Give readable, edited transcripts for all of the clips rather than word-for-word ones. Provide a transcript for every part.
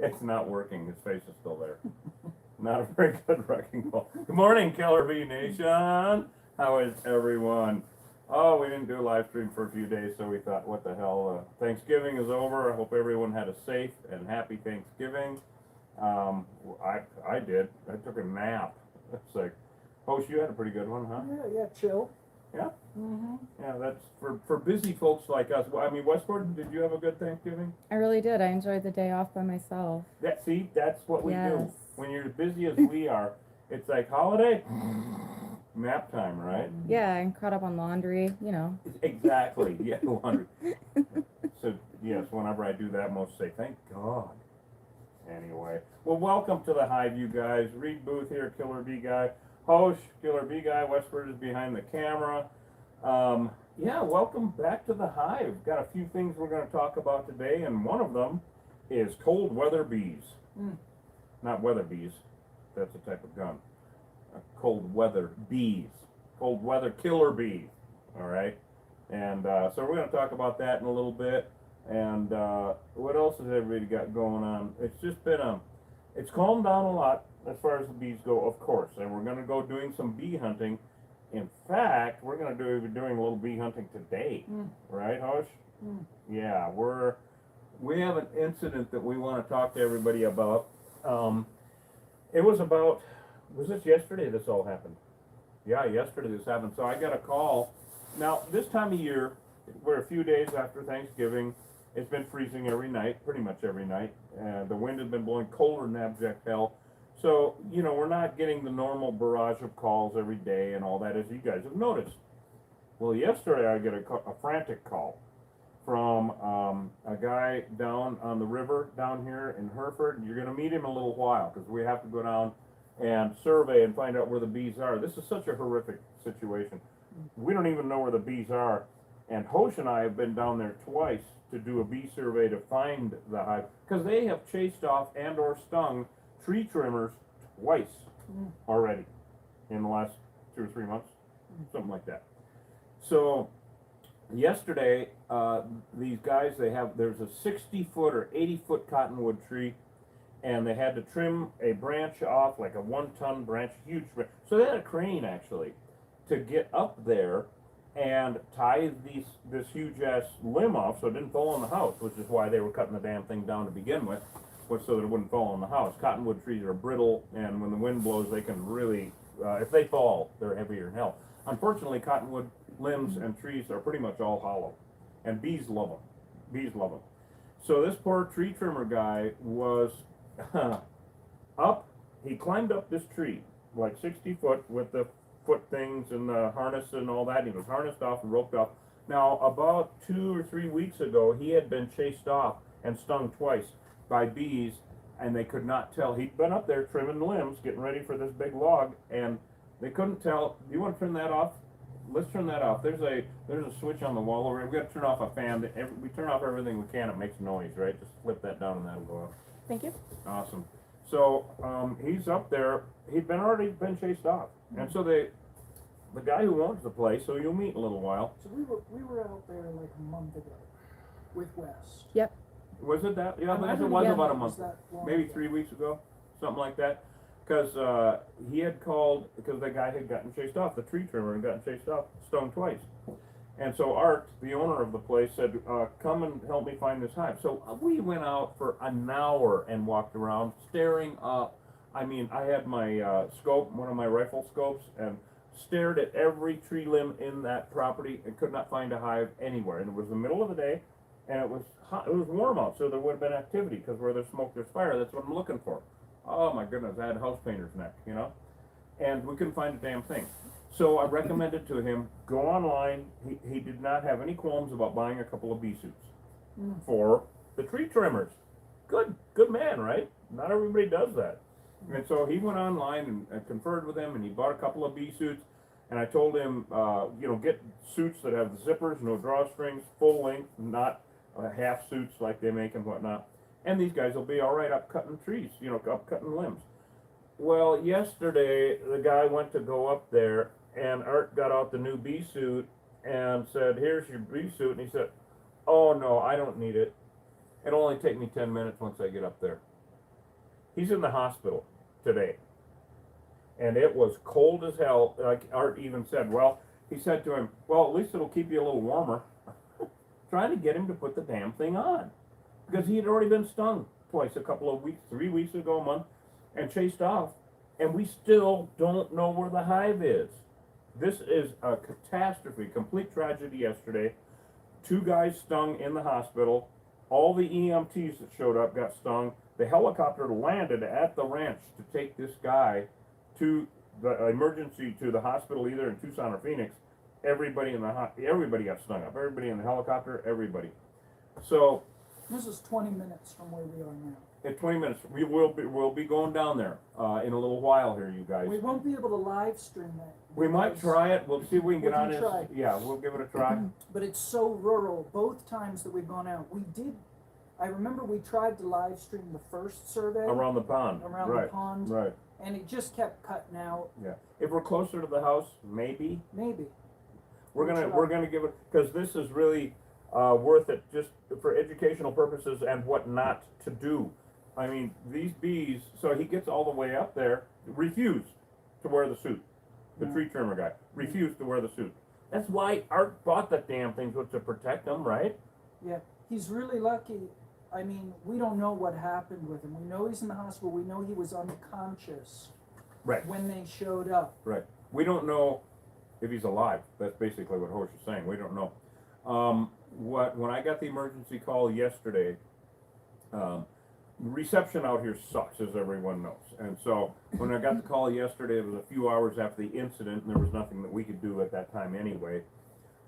It's not working. His face is still there. Not a very good wrecking ball. Good morning, Killer Bee Nation. How is everyone? Oh, we didn't do a live stream for a few days, so we thought, what the hell? Thanksgiving is over. I hope everyone had a safe and happy Thanksgiving. I did. I took a nap. It's like, Hosh, you had a pretty good one, huh? Yeah, chill. Yeah? Mm-hmm. Yeah, that's for busy folks like us. Well, I mean, Westport, did you have a good Thanksgiving? I really did. I enjoyed the day off by myself. See, that's what we do. Yes. When you're as busy as we are, it's like holiday, nap time, right? Yeah, I'm caught up on laundry, you know. Exactly. Yeah, laundry. So yes, whenever I do that, most say, "Thank God." Anyway, well, welcome to the Hive, you guys. Reed Booth here, Killer Bee Guy. Hosh, Killer Bee Guy. Westford is behind the camera. Yeah, welcome back to the Hive. Got a few things we're going to talk about today, and one of them is cold weather bees. Not weather bees. That's a type of gun. Cold weather bees. Cold weather killer bees. All right. And so we're going to talk about that in a little bit. And what else has everybody got going on? It's just been it's calmed down a lot as far as the bees go, of course. And we're going to go doing some bee hunting. In fact, we're going to be doing a little bee hunting today. Right, Hosh? Yeah, we have an incident that we want to talk to everybody about. It was this yesterday this all happened? Yeah, yesterday this happened. So I got a call. Now, this time of year, we're a few days after Thanksgiving. It's been freezing every night, pretty much every night. The wind has been blowing colder than abject hell. So, you know, we're not getting the normal barrage of calls every day and all that, as you guys have noticed. Well, yesterday I get a frantic call from a guy down on the river down here in Hereford. You're going to meet him in a little while because we have to go down and survey and find out where the bees are. This is such a horrific situation. We don't even know where the bees are. And Hosh and I have been down there twice to do a bee survey to find the hive because they have chased off and or stung tree trimmers twice already in the last 2 or 3 months, something like that. So yesterday, these guys, there's a 60-foot or 80-foot cottonwood tree, and they had to trim a branch off, like a 1-ton branch, huge branch. So they had a crane, actually, to get up there and tie this huge-ass limb off so it didn't fall on the house, which is why they were cutting the damn thing down to begin with, was so that it wouldn't fall on the house. Cottonwood trees are brittle, and when the wind blows, they can really, if they fall, they're heavier than hell. Unfortunately, cottonwood limbs and trees are pretty much all hollow, and bees love them. Bees love them. So this poor tree trimmer guy was he climbed up this tree, like 60 foot with the foot things and the harness and all that. He was harnessed off and roped off. Now, about 2 or 3 weeks ago, he had been chased off and stung twice by bees, and they could not tell. He'd been up there trimming limbs, getting ready for this big log, and they couldn't tell. Do you want to turn that off? Let's turn that off. There's a switch on the wall over here. We've got to turn off a fan. We turn off everything we can. It makes noise, right? Just flip that down and that'll go off. Thank you. Awesome. So he's up there. He'd already been chased off, and so the guy who owns the place, so you'll meet in a little while. So we were out there like a month ago with Wes. Yep. Was it that? Yeah, I it don't was know about a if it month, was that long maybe ago. 3 weeks ago, something like that. Because he had called because the guy had gotten chased off, the tree trimmer had gotten chased off, stung twice. And so Art, the owner of the place, said, come and help me find this hive. So we went out for an hour and walked around, staring up. I mean, I had my scope, one of my rifle scopes, and stared at every tree limb in that property and could not find a hive anywhere. And it was the middle of the day, and it was hot, it was warm out, so there would have been activity, because where there's smoke, there's fire. That's what I'm looking for. Oh my goodness, I had house painter's neck, you know? And we couldn't find a damn thing. So I recommended to him, go online. He did not have any qualms about buying a couple of bee suits for the tree trimmers. Good man, right? Not everybody does that. And so he went online and conferred with him, and he bought a couple of bee suits. And I told him, get suits that have zippers, no drawstrings, full length, not half suits like they make and whatnot. And these guys will be all right up cutting trees, up cutting limbs. Well, yesterday, the guy went to go up there, and Art got out the new bee suit and said, here's your bee suit. And he said, oh, no, I don't need it. It'll only take me 10 minutes once I get up there. He's in the hospital today. And it was cold as hell. Like Art even said, well, he said to him, well, at least it'll keep you a little warmer. Trying to get him to put the damn thing on. Because he had already been stung twice, a couple of weeks, 3 weeks ago, a month, and chased off. And we still don't know where the hive is. This is a catastrophe, complete tragedy yesterday. 2 guys stung in the hospital. All the EMTs that showed up got stung. The helicopter landed at the ranch to take this guy to the emergency, to the hospital, either in Tucson or Phoenix. Everybody everybody got stung up. Everybody in the helicopter, everybody. So This is 20 minutes from where we are now. in 20 minutes, we'll be going down there in a little while here, you guys. We won't be able to live stream it. We might because- try it. We'll see if we can get We on can this. try. Yeah, we'll give it a try. But it's so rural. Both times that we've gone out, I remember we tried to live stream the first survey Around the pond. around Right. the pond, Right. and it just kept cutting out. Yeah. If we're closer to the house, maybe. Maybe. We're We'll gonna try. give it, because this is really worth it, just for educational purposes and what not to do. I mean, these bees. So he gets all the way up there, refused to wear the suit. The Yeah. tree trimmer guy refused to wear the suit. That's why Art bought that damn thing, was to protect him, right? Yeah, he's really lucky. I mean, we don't know what happened with him. We know he's in the hospital. We know he was unconscious Right. when they showed up. Right. We don't know if he's alive. That's basically what Horsch is saying. We don't know. When I got the emergency call yesterday, reception out here sucks, as everyone knows. And so when I got the call yesterday, it was a few hours after the incident, and there was nothing that we could do at that time anyway.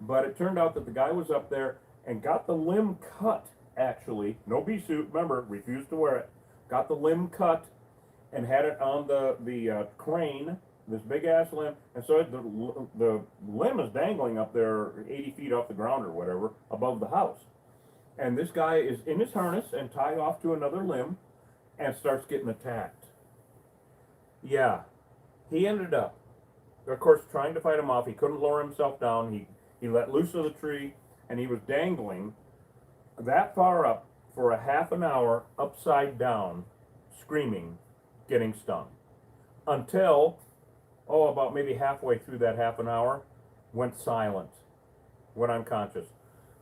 But it turned out that the guy was up there and got the limb cut, actually. No bee suit, remember, refused to wear it. Got the limb cut and had it on the crane, this big ass limb. And so the limb is dangling up there 80 feet off the ground or whatever, above the house. And this guy is in his harness and tied off to another limb and starts getting attacked. Yeah, he ended up, of course, trying to fight him off. He couldn't lower himself down. He let loose of the tree, and he was dangling that far up for a half an hour, upside down, screaming, getting stung. Until, about maybe halfway through that half an hour, went silent, went unconscious.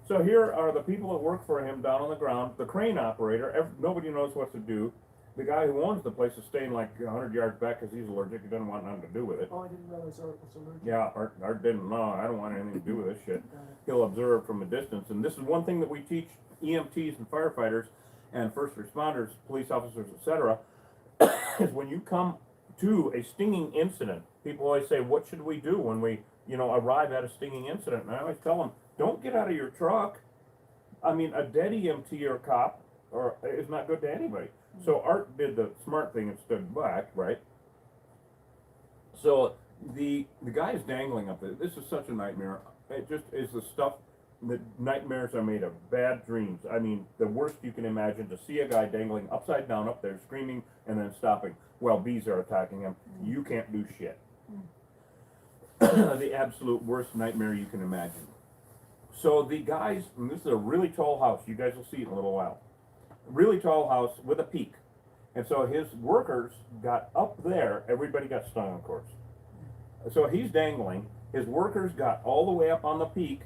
So here are the people that work for him down on the ground, the crane operator. Nobody knows what to do. The guy who owns the place is staying like 100 yards back because he's allergic. He doesn't want nothing to do with it. Oh, I didn't realize Art was allergic. Yeah, Art didn't know. I don't want anything to do with this shit. Got it. He'll observe from a distance. And this is one thing that we teach EMTs and firefighters and first responders, police officers, etc., is when you come to a stinging incident, people always say, what should we do when we, arrive at a stinging incident? And I always tell them, don't get out of your truck. I mean, a dead EMT or cop is not good to anybody. So Art did the smart thing and stood back, right? So the guy is dangling up there. This is such a nightmare. It just is the stuff that nightmares are made of. Bad dreams. I mean, the worst you can imagine, to see a guy dangling upside down up there, screaming and then stopping while bees are attacking him. You can't do shit. The absolute worst nightmare you can imagine. So the guys, and this is a really tall house. You guys will see it in a little while. Really tall house with a peak. And so his workers got up there. Everybody got stung, of course. So he's dangling. His workers got all the way up on the peak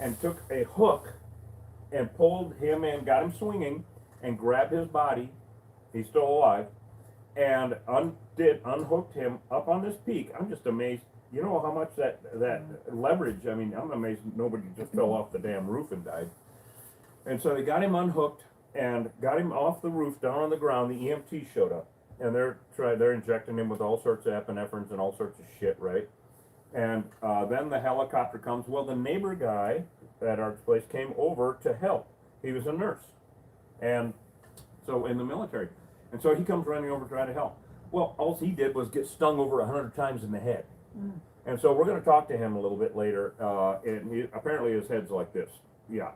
and took a hook and pulled him in, got him swinging, and grabbed his body. He's still alive. And unhooked him up on this peak. I'm just amazed. You know how much that leverage, I mean, I'm amazed nobody just fell off the damn roof and died. And so they got him unhooked and got him off the roof down on the ground. The EMT showed up, and they're injecting him with all sorts of epinephrines and all sorts of shit, right? And then the helicopter comes. Well, the neighbor guy at Art's place came over to help. He was a nurse, and so in the military. And so he comes running over trying to help. Well, all he did was get stung over 100 times in the head. And so we're going to talk to him a little bit later. And apparently his head's like this. Yeah.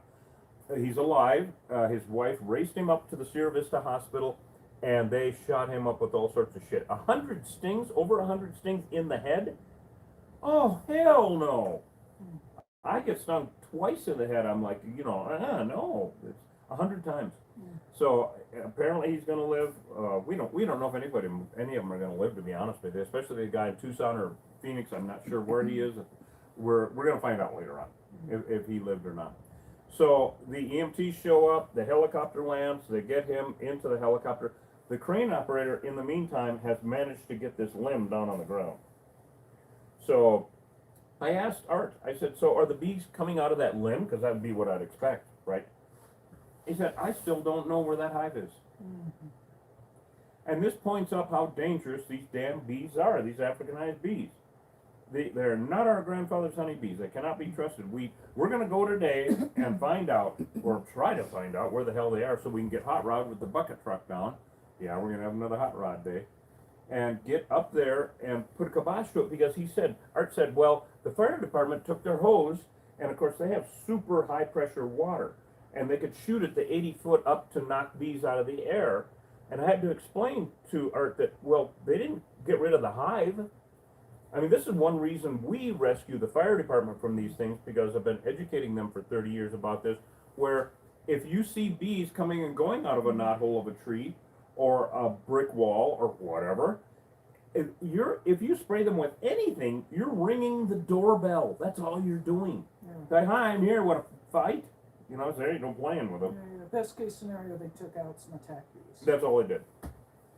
He's alive. His wife raced him up to the Sierra Vista Hospital, and they shot him up with all sorts of shit. 100 stings, over 100 stings in the head? Oh, hell no. I get stung twice in the head. I'm like, no, it's 100 times. So apparently he's going to live. We don't know if any of them are going to live. To be honest with you, especially the guy in Tucson or Phoenix. I'm not sure where he is. We're going to find out later on if he lived or not. So the EMTs show up. The helicopter lands. They get him into the helicopter. The crane operator, in the meantime, has managed to get this limb down on the ground. So I asked Art. I said, "So are the bees coming out of that limb? Because that would be what I'd expect, right?" He said, "I still don't know where that hive is." And this points up how dangerous these damn bees are, these Africanized bees. They're not our grandfather's honeybees. They cannot be trusted. We're going to go today and find out, or try to find out, where the hell they are so we can get hot rod with the bucket truck down. Yeah, we're going to have another hot rod day. And get up there and put a kibosh to it, because Art said, well, the fire department took their hose, and of course they have super high pressure water, and they could shoot it to 80 foot up to knock bees out of the air. And I had to explain to Art that, well, they didn't get rid of the hive. I mean, this is one reason we rescue the fire department from these things, because I've been educating them for 30 years about this, where if you see bees coming and going out of a knothole of a tree or a brick wall or whatever, if you spray them with anything, you're ringing the doorbell. That's all you're doing. Yeah. Say, hi, I'm here, want to fight? You know, there ain't no playing with them. Yeah, best case scenario, they took out some attack bees. That's all they did.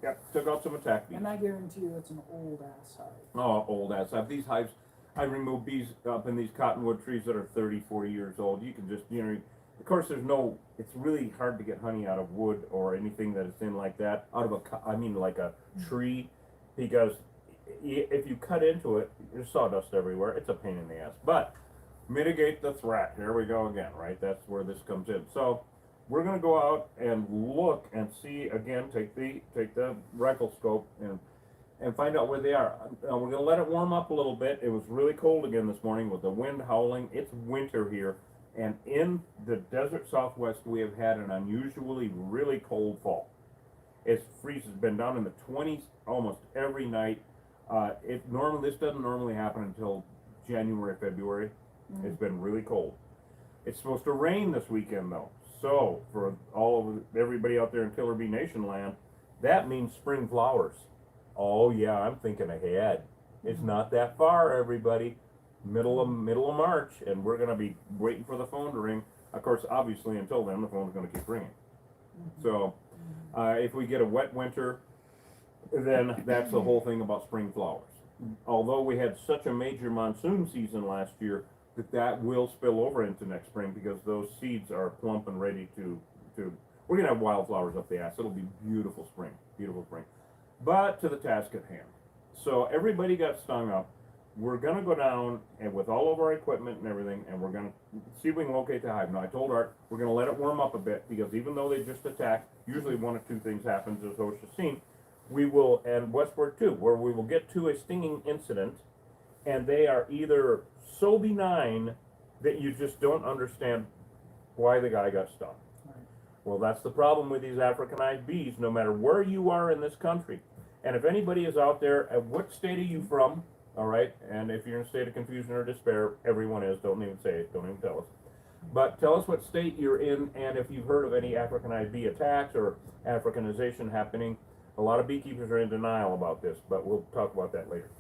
Yep, took out some attack bees. And I guarantee you it's an old ass hive. Oh, old ass hive. These hives, I remove bees up in these cottonwood trees that are 30, 40 years old. You can just, of course it's really hard to get honey out of wood or anything that is thin like that, out of like a tree, because if you cut into it, there's sawdust everywhere. It's a pain in the ass. But mitigate the threat. Here we go again, right? That's where this comes in. So we're going to go out and look and see again. Take the rifle scope and find out where they are. We're going to let it warm up a little bit. It was really cold again this morning with the wind howling. It's winter here, and in the desert Southwest we have had an unusually really cold fall. It freezes, been down in the 20s almost every night. This doesn't normally happen until January, February. It's been really cold. It's supposed to rain this weekend though. So for everybody out there in Killer Bee Nation land, that means spring flowers. Oh yeah, I'm thinking ahead. It's not that far, everybody. Middle of March, and we're gonna be waiting for the phone to ring. Of course, obviously, until then, the phone's gonna keep ringing. So if we get a wet winter, then that's the whole thing about spring flowers. Although we had such a major monsoon season last year, that will spill over into next spring, because those seeds are plump and ready to we're gonna have wildflowers up the ass. It'll be beautiful spring. But to the task at hand. So everybody got stung up. We're gonna go down and with all of our equipment and everything, and we're gonna see if we can locate the hive. Now I told Art we're gonna let it warm up a bit, because even though they just attacked, usually one of two things happens, as OSHA's seen. We will, and Westward too, where we will get to a stinging incident, and they are either so benign that you just don't understand why the guy got stung. Right. Well, that's the problem with these Africanized bees, no matter where you are in this country. And if anybody is out there, at what state are you from? All right, and if you're in a state of confusion or despair, everyone is, don't even say it, don't even tell us. But tell us what state you're in, and if you've heard of any Africanized bee attacks or Africanization happening. A lot of beekeepers are in denial about this, but we'll talk about that later.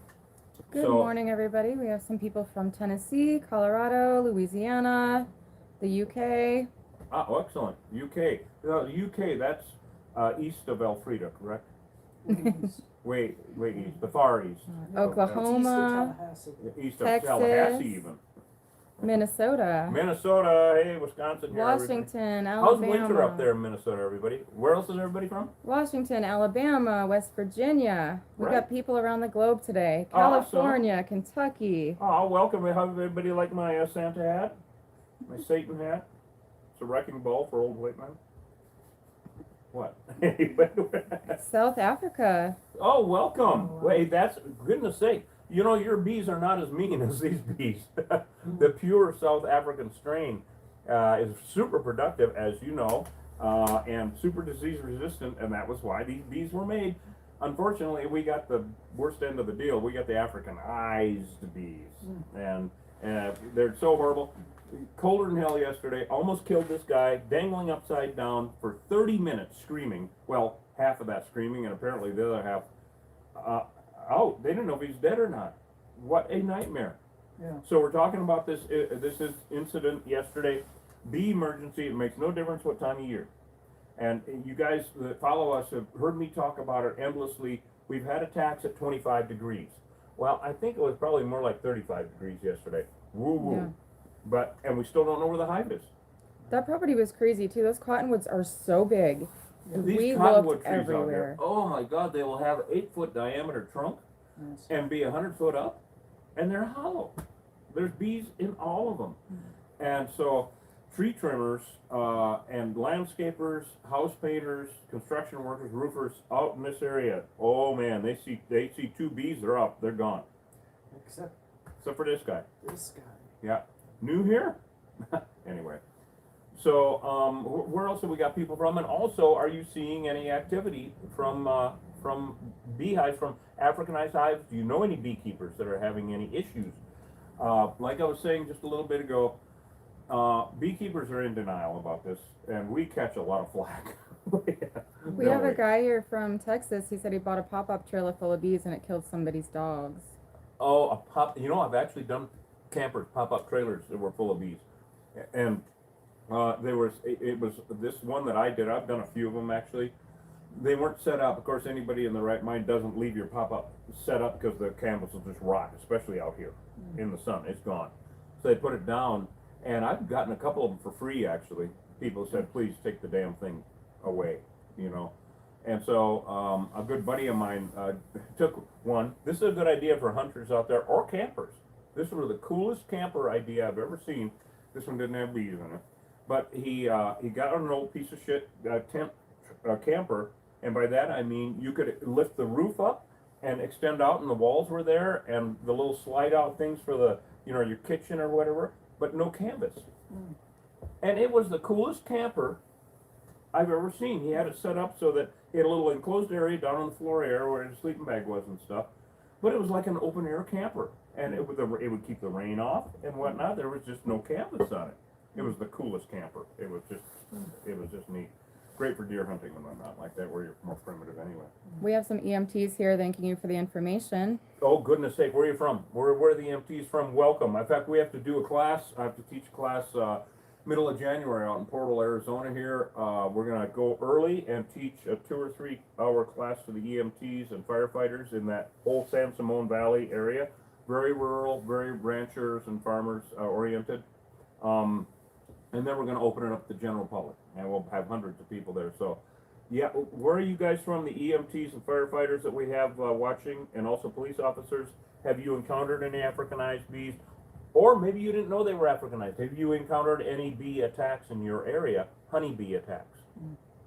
Good morning, everybody. We have some people from Tennessee, Colorado, Louisiana, the UK. Oh, excellent. UK. The UK, that's east of Elfrida, correct? Please. Wait, east. The far east. Oklahoma, East of Texas. Tallahassee, even. Minnesota, Minnesota, hey, Wisconsin. Here, everybody. Washington, How's Alabama. winter up there in Minnesota, everybody? Where else is everybody from? Washington, Alabama, West Virginia. We Right. got people around the globe today. Awesome. California, Kentucky. Oh, welcome. Have everybody like my Santa hat? My Satan hat? It's a wrecking ball for old white man. What? South Africa. Oh, welcome. Oh, wow. Wait, that's, goodness sake. You know, your bees are not as mean as these bees. The pure South African strain is super productive, as you know, and super disease resistant, and that was why these bees were made. Unfortunately, we got the worst end of the deal. We got the Africanized bees, and they're so horrible. colder than hell yesterday, almost killed this guy, dangling upside down for 30 minutes screaming. Well, half of that screaming, and apparently the other half out. They didn't know if he's dead or not. What a nightmare. Yeah. So we're talking about this incident yesterday. Bee emergency. It makes no difference what time of year. And you guys that follow us have heard me talk about it endlessly. We've had attacks at 25 degrees. Well, I think it was probably more like 35 degrees yesterday. Woo woo. Yeah. And we still don't know where the hive is. That property was crazy too. Those cottonwoods are so big. These We cottonwood looked trees out everywhere. here. Oh my God, they will have an 8-foot diameter trunk Yes. and be 100 foot up, and they're hollow. There's bees in all of them. And so tree trimmers and landscapers, house painters, construction workers, roofers out in this area, oh man, they see 2 bees, they're up, they're gone. Except Except for this guy. this guy. Yeah. New here? Anyway. So, where else have we got people from? And also, are you seeing any activity from beehives, from Africanized hives? Do you know any beekeepers that are having any issues? Like I was saying just a little bit ago, beekeepers are in denial about this, and we catch a lot of flack. We have a guy here from Texas. He said he bought a pop-up trailer full of bees and it killed somebody's dogs. Oh, I've actually done campers, pop-up trailers that were full of bees, and it was this one that I did. I've done a few of them actually. They weren't set up. Of course, anybody in the right mind doesn't leave your pop-up set up because the canvas will just rot, especially out here in the sun. It's gone. So they put it down, and I've gotten a couple of them for free actually. People said, please take the damn thing away, you know. And so a good buddy of mine took one. This is a good idea for hunters out there or campers. This was the coolest camper idea I've ever seen. This one didn't have bees in it. But he got on an old piece of shit tent camper, and by that I mean you could lift the roof up and extend out, and the walls were there, and the little slide out things for the, you know, your kitchen or whatever, but no canvas. And it was the coolest camper I've ever seen. He had it set up so that he had a little enclosed area down on the floor area where his sleeping bag was and stuff, but it was like an open air camper, and it would keep the rain off and whatnot. There was just no canvas on it. It was the coolest camper. It was just neat. Great for deer hunting and whatnot like that, where you're more primitive anyway. We have some EMTs here thanking you for the information. Oh, goodness sake, where are you from? Where are the EMTs from? Welcome. In fact, we have to do a class. I have to teach a class middle of January out in Portal, Arizona here. We're going to go early and teach a 2 or 3 hour class to the EMTs and firefighters in that whole San Simon Valley area. Very rural, very ranchers and farmers oriented. And then we're going to open it up to the general public, and we'll have hundreds of people there. So, yeah, where are you guys from, the EMTs and firefighters that we have watching, and also police officers? Have you encountered any Africanized bees? Or maybe you didn't know they were Africanized. Have you encountered any bee attacks in your area, honeybee attacks?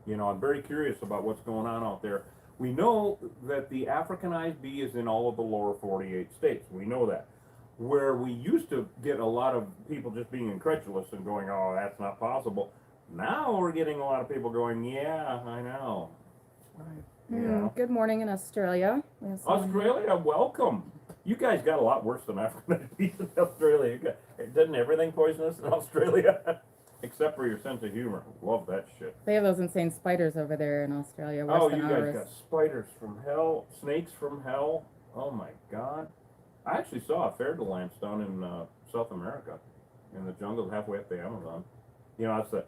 You know, I'm very curious about what's going on out there. We know that the Africanized bee is in all of the lower 48 states. We know that. Where we used to get a lot of people just being incredulous and going, oh, that's not possible. Now we're getting a lot of people going, yeah, I know. Right. Yeah. Good morning in Australia. We have someone here. Australia, welcome. You guys got a lot worse than African bees in Australia. Doesn't everything poisonous in Australia? Except for your sense of humor. Love that shit. They have those insane spiders over there in Australia, worse Oh, than you ours. guys got spiders from hell, snakes from hell. Oh my God. I actually saw a fer-de-lance down in South America, in the jungle halfway up the Amazon. You know, that's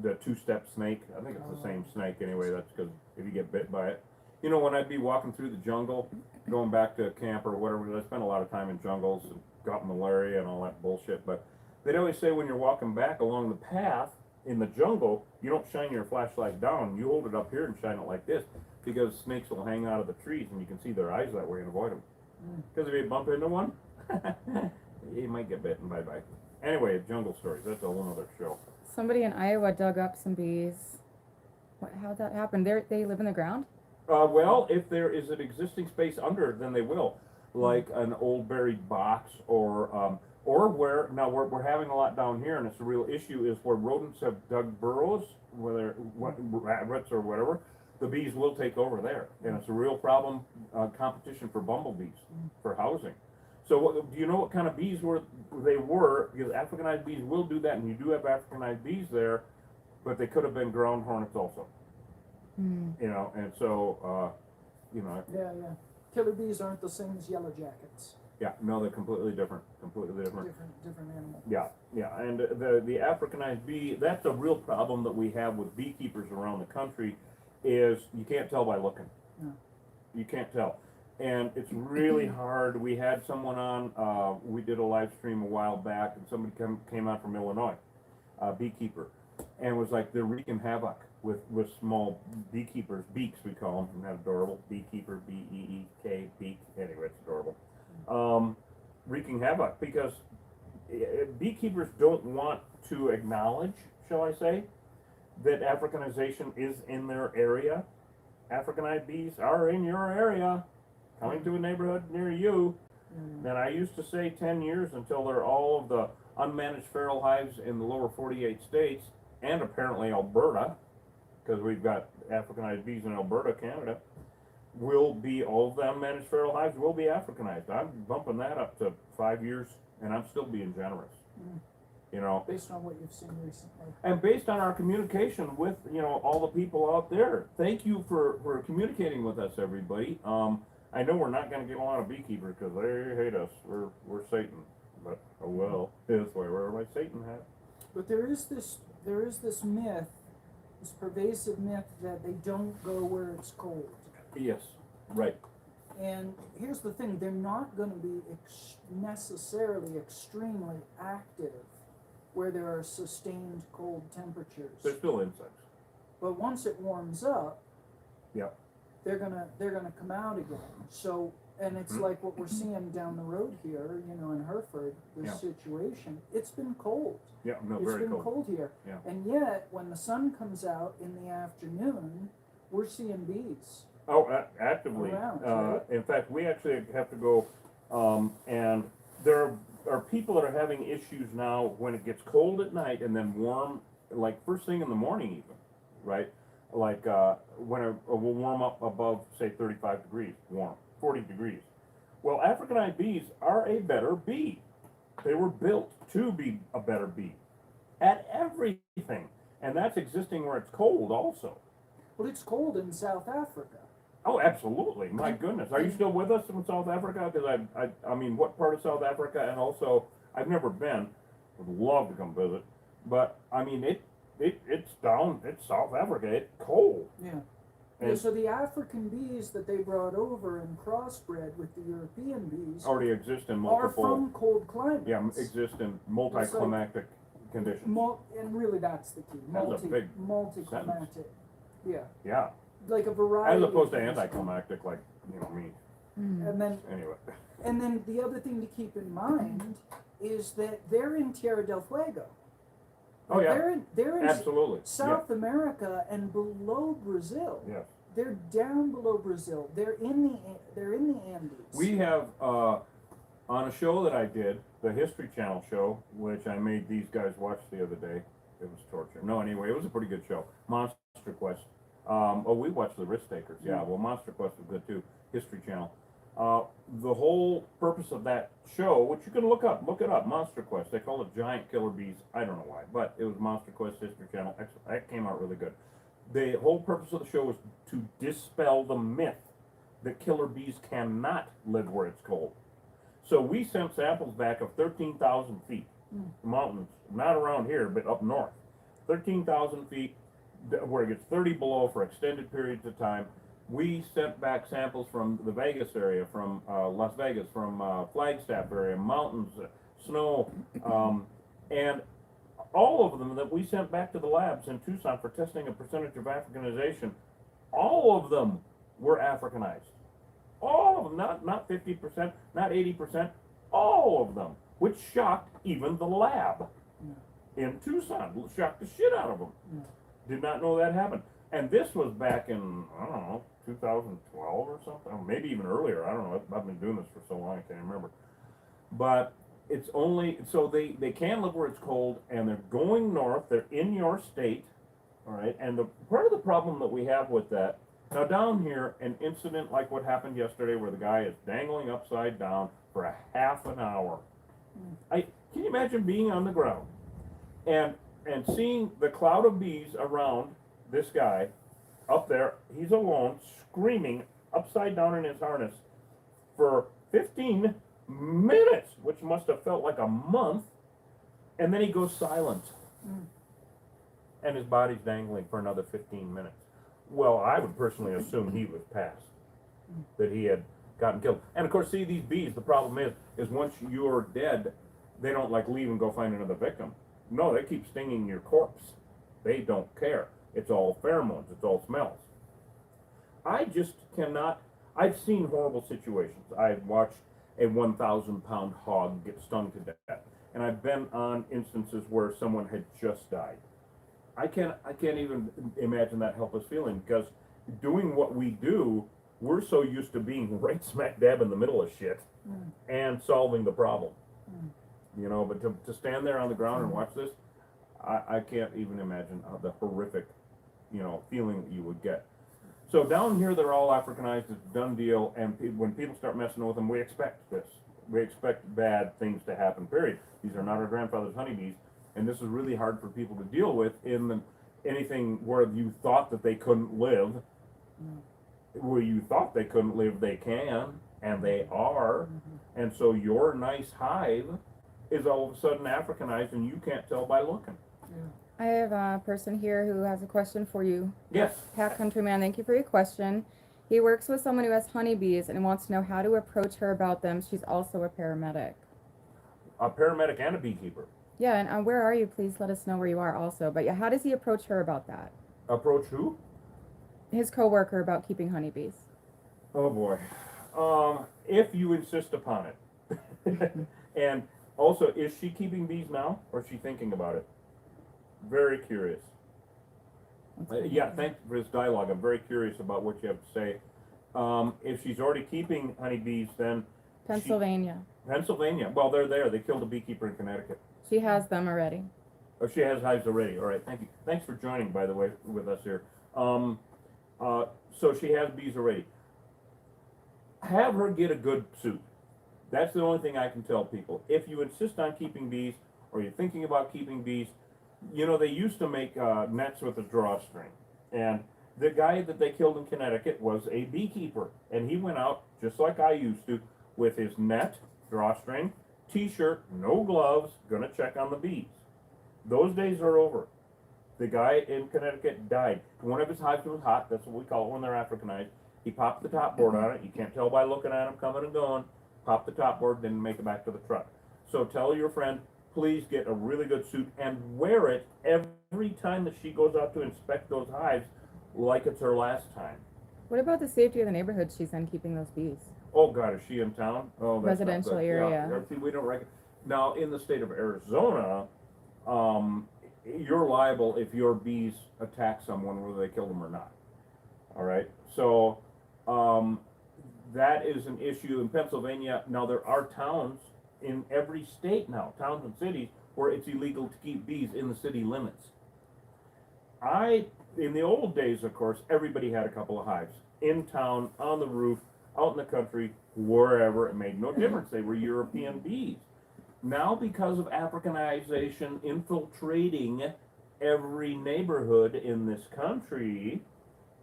the 2-step snake. I think it's the same snake anyway. That's because if you get bit by it. You know, when I'd be walking through the jungle, going back to camp or whatever, I spent a lot of time in jungles and got malaria and all that bullshit. But they'd always say when you're walking back along the path in the jungle, you don't shine your flashlight down. You hold it up here and shine it like this, because snakes will hang out of the trees and you can see their eyes that way and avoid them. Because if you bump into one, you might get bitten. Bye-bye. Anyway, jungle stories. That's a whole other show. Somebody in Iowa dug up some bees. How'd that happen? They live in the ground? Well, if there is an existing space under, then they will. Like an old buried box or where, now we're having a lot down here, and it's a real issue, is where rodents have dug burrows, whether rabbits or whatever, the bees will take over there. And it's a real problem, competition for bumblebees, for housing. So what, do you know what kind of bees they were? Because Africanized bees will do that, and you do have Africanized bees there, but they could have been ground hornets also. Hmm. You know, and so you know, Yeah, yeah. Killer bees aren't the same as yellow jackets. yeah, no, they're completely different, completely different. Different animal. Yeah, yeah, and the Africanized bee, that's a real problem that we have with beekeepers around the country, is you can't tell by looking. No. You can't tell. And it's really hard. We had someone on, we did a live stream a while back, and somebody came out from Illinois, a beekeeper, and was like, they're wreaking havoc with small beekeepers, beaks we call them, isn't that adorable? Beekeeper, B-E-E-K, beak, anyway, it's adorable. Wreaking havoc, because beekeepers don't want to acknowledge, shall I say, that Africanization is in their area. Africanized bees are in your area, coming to a neighborhood near you. And I used to say 10 years until they're all of the unmanaged feral hives in the lower 48 states, and apparently Alberta, because we've got Africanized bees in Alberta, Canada, will be, all of the unmanaged feral hives will be Africanized. I'm bumping that up to 5 years, and I'm still being generous. You know, Based on what you've seen recently. and based on our communication with, you know, all the people out there, thank you for communicating with us, everybody. I know we're not going to get a lot of beekeepers because they hate us. We're Satan, but oh well. That's why I wear my Satan hat. But there is this myth, this pervasive myth that they don't go where it's cold. Yes, right. And here's the thing, they're not going to be necessarily extremely active where there are sustained cold temperatures. They're still insects. But once it warms up, Yep. they're gonna come out again. So, and it's Mhm. like what we're seeing down the road here, you know, in Hereford, this Yeah. situation. It's been cold. Yeah, no, It's very been cold. cold here. Yeah. And yet, when the sun comes out in the afternoon, we're seeing bees. Oh, actively. Around, right? In fact, we actually have to go, and there are people that are having issues now when it gets cold at night and then warm, like first thing in the morning even, right? Like when it will warm up above, say, 35 degrees, warm, 40 degrees. Well, Africanized bees are a better bee. They were built to be a better bee at everything. And that's existing where it's cold also. But it's cold in South Africa. Oh, absolutely. My goodness. Are you still with us in South Africa? Because I mean, what part of South Africa? And also, I've never been. Would love to come visit. But, I mean, it's down, it's South Africa. It's cold. Yeah. And So the African bees that they brought over and crossbred with the European bees already exist in are multiple, from cold climates. yeah, exist in multi-climatic conditions. And really that's the key. That's a big Multi-climatic. Yeah. Yeah. Like a variety. As opposed to of things. anticlimactic, like, you know, me. Hmm. Anyway. And then the other thing to keep in mind is that they're in Tierra del Fuego. Oh, yeah. They're in Absolutely. South America and below Brazil. Yeah. They're down below Brazil. They're in the Andes. We have, on a show that I did, the History Channel show, which I made these guys watch the other day. It was torture. No, anyway, it was a pretty good show. Monster Quest. We watched the Risk Takers. Yeah, well, Monster Quest was good too. History Channel. The whole purpose of that show, which you can look it up, Monster Quest. They call it Giant Killer Bees. I don't know why, but it was Monster Quest History Channel. That came out really good. The whole purpose of the show was to dispel the myth that killer bees cannot live where it's cold. So we sent samples back of 13,000 feet, mountains, not around here, but up north. 13,000 feet, where it gets 30 below for extended periods of time. We sent back samples from the Vegas area, from Las Vegas, from Flagstaff area, mountains, snow, and all of them that we sent back to the labs in Tucson for testing a percentage of Africanization, all of them were Africanized. All of them, not 50%, not 80%, all of them, which shocked even the lab in Tucson, shocked the shit out of them. Did not know that happened. And this was back in, I don't know, 2012 or something, or maybe even earlier. I don't know. I've been doing this for so long, I can't remember. But it's only, so they can live where it's cold, and they're going north. They're in your state, all right? And part of the problem that we have with that, now down here, an incident like what happened yesterday where the guy is dangling upside down, for a half an hour. Mm. Can you imagine being on the ground and seeing the cloud of bees around this guy up there? He's alone, screaming upside down in his harness for 15 minutes, which must have felt like a month, and then he goes silent. Mm. And his body's dangling for another 15 minutes. Well, I would personally assume he was past, that he had gotten killed. And of course, see, these bees, the problem is once you're dead, they don't like leave and go find another victim. No, they keep stinging your corpse. They don't care. It's all pheromones, it's all smells. I just cannot, I've seen horrible situations. I've watched a 1,000-pound hog get stung to death. And I've been on instances where someone had just died. I can't even imagine that helpless feeling, because doing what we do, we're so used to being right smack dab in the middle of shit and solving the problem. You know, but to stand there on the ground and watch this, I can't even imagine the horrific, you know, feeling that you would get. So down here, they're all Africanized. It's a done deal. And when people start messing with them, we expect this. We expect bad things to happen, period. These are not our grandfather's honeybees. And this is really hard for people to deal with in anything where you thought that they couldn't live. Where you thought they couldn't live, they can, and they are. And so your nice hive is all of a sudden Africanized, and you can't tell by looking. I have a person here who has a question for you. Yes. Pat Countryman, thank you for your question. He works with someone who has honeybees and wants to know how to approach her about them. She's also a paramedic. A paramedic and a beekeeper. Yeah, and where are you? Please let us know where you are also. But yeah, how does he approach her about that? Approach who? His coworker about keeping honeybees. Oh boy. If you insist upon it. And also, is she keeping bees now, or is she thinking about it? Very curious. Yeah, thanks for this dialogue. I'm very curious about what you have to say. If she's already keeping honeybees, then Pennsylvania. Pennsylvania. Well, they're there. They killed a beekeeper in Connecticut. She has them already. Oh, she has hives already. All right, thank you. Thanks for joining, by the way, with us here. So she has bees already. Have her get a good suit. That's the only thing I can tell people. If you insist on keeping bees, or you're thinking about keeping bees, you know, they used to make nets with a drawstring. And the guy that they killed in Connecticut was a beekeeper. And he went out, just like I used to, with his net, drawstring, t-shirt, no gloves, gonna check on the bees. Those days are over. The guy in Connecticut died. One of his hives was hot. That's what we call it when they're Africanized. He popped the top board on it. You can't tell by looking at him coming and going. Popped the top board, didn't make it back to the truck. So tell your friend, please get a really good suit and wear it every time that she goes out to inspect those hives like it's her last time. What about the safety of the neighborhood she's in keeping those bees? Oh God, is she in town? Oh, that's Residential not good. area. Yeah, see, we don't now in the state of Arizona, you're liable if your bees attack someone, whether they kill them or not. All right, so that is an issue in Pennsylvania. Now there are towns in every state now, towns and cities, where it's illegal to keep bees in the city limits. In the old days, of course, everybody had a couple of hives in town, on the roof, out in the country, wherever. It made no difference. They were European bees. Now, because of Africanization infiltrating every neighborhood in this country,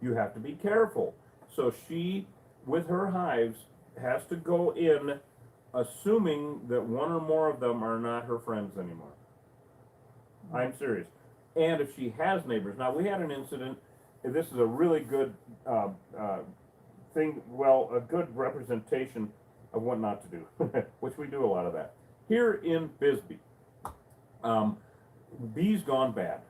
you have to be careful. So she, with her hives, has to go in assuming that one or more of them are not her friends anymore. I'm serious. And if she has neighbors. Now, we had an incident, and this is a really good thing, well, a good representation of what not to do, which we do a lot of that. Here in Bisbee, bees gone bad.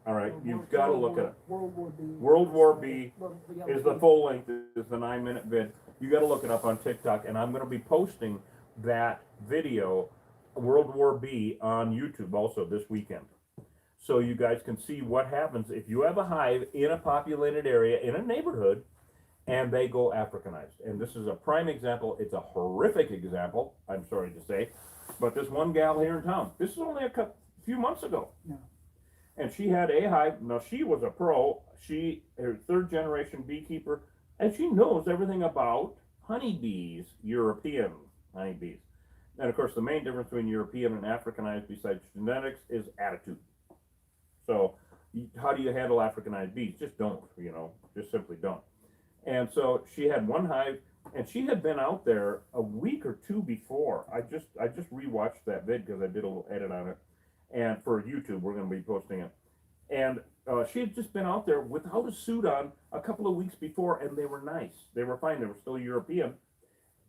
All right, you've got to look at it. World War B. World War B Yeah, is the full length, is the 9-minute vid. You got to look it up on TikTok, and I'm going to be posting that video, World War B, on YouTube also this weekend. So you guys can see what happens if you have a hive in a populated area, in a neighborhood, and they go Africanized. And this is a prime example. It's a horrific example, I'm sorry to say, but this one gal here in town, this is only a few months ago. Yeah. And she had a hive. Now, she was a pro. Her third-generation beekeeper, and she knows everything about honeybees, European honeybees. And of course, the main difference between European and Africanized, besides genetics, is attitude. So, how do you handle Africanized bees? Just don't, just simply don't. And so she had one hive, and she had been out there a week or two before. I just rewatched that vid because I did a little edit on it, and for YouTube, we're going to be posting it. And she had just been out there without a suit on a couple of weeks before, and they were nice. They were fine. They were still European.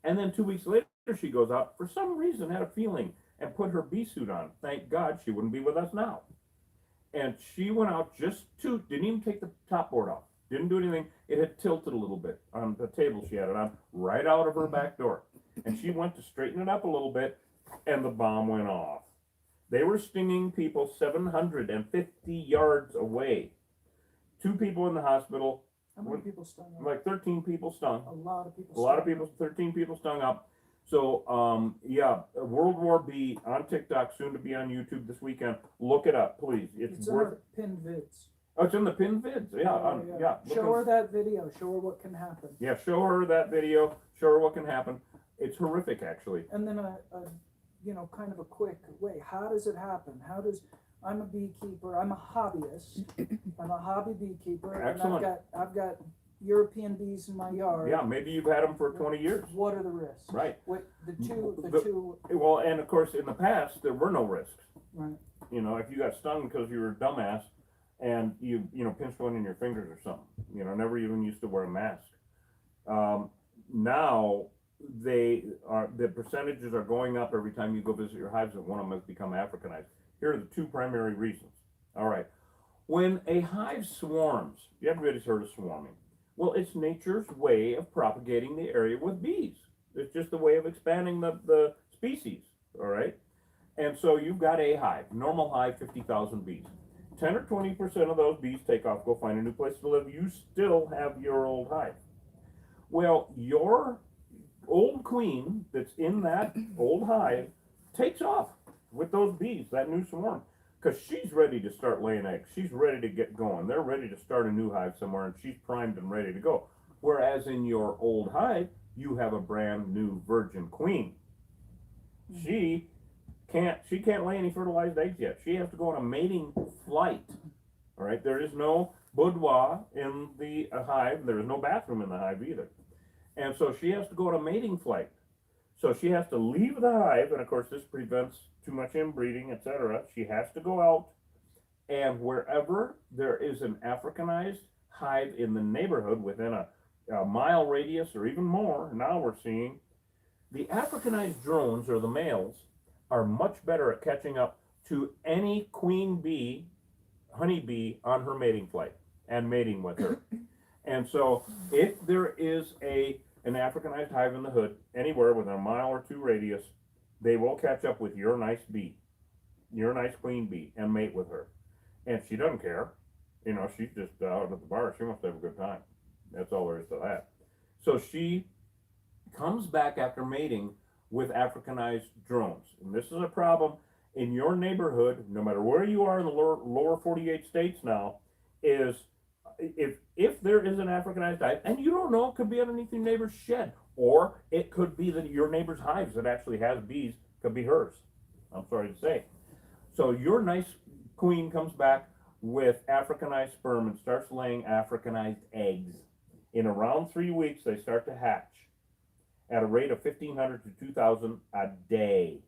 And then 2 weeks later, she goes out, for some reason, had a feeling, and put her bee suit on. Thank God she wouldn't be with us now. And she went out didn't even take the top board off. Didn't do anything. It had tilted a little bit on the table she had it on, right out of her back door. And she went to straighten it up a little bit, and the bomb went off. They were stinging people 750 yards away. 2 people in the hospital. How many people stung up? Like 13 people stung. A lot of people. A lot of people, 13 people stung up. So, World War B on TikTok, soon to be on YouTube this weekend. Look it up, please. It's in worth our pinned vids. Oh, it's in the pinned vids. Yeah. Show her that video. Show her what can happen. Yeah, show her that video. Show her what can happen. It's horrific, actually. And then kind of a quick way. How does it happen? I'm a beekeeper. I'm a hobbyist. I'm a hobby beekeeper. Excellent. And I've got European bees in my yard. Yeah, maybe you've had them for 20 years. What are the risks? Right. What the two. Well, and of course, in the past, there were no risks. Right. If you got stung because you were a dumbass and you pinched one in your fingers or something, never even used to wear a mask. Now, the percentages are going up every time you go visit your hives, and one of them has become Africanized. Here are the 2 primary reasons. All right. When a hive swarms, everybody's heard of swarming. Well, it's nature's way of propagating the area with bees. It's just a way of expanding the species, all right? And so you've got a hive, normal hive, 50,000 bees. 10 or 20% of those bees take off, go find a new place to live. You still have your old hive. Well, your old queen that's in that old hive takes off with those bees, that new swarm. Because she's ready to start laying eggs. She's ready to get going. They're ready to start a new hive somewhere, and she's primed and ready to go. Whereas in your old hive, you have a brand new virgin queen. She can't lay any fertilized eggs yet. She has to go on a mating flight. All right, there is no boudoir in the hive. There is no bathroom in the hive either. And so she has to go on a mating flight. So she has to leave the hive, and of course this prevents too much inbreeding, etc. She has to go out, and wherever there is an Africanized hive in the neighborhood within a mile radius or even more, now we're seeing the Africanized drones, or the males, are much better at catching up to any queen bee, honeybee, on her mating flight and mating with her. And so if there is an Africanized hive in the hood anywhere within a mile or 2 radius, they will catch up with your nice bee, your nice queen bee, and mate with her. And she doesn't care. She's just out at the bar. She wants to have a good time. That's all there is to that. So she comes back after mating with Africanized drones. And this is a problem in your neighborhood, no matter where you are in the lower 48 states now, is if there is an Africanized hive, and you don't know, it could be underneath your neighbor's shed, or it could be that your neighbor's hives that actually has bees, could be hers. I'm sorry to say. So your nice queen comes back with Africanized sperm and starts laying Africanized eggs. In around 3 weeks, they start to hatch at a rate of 1,500 to 2,000 a day.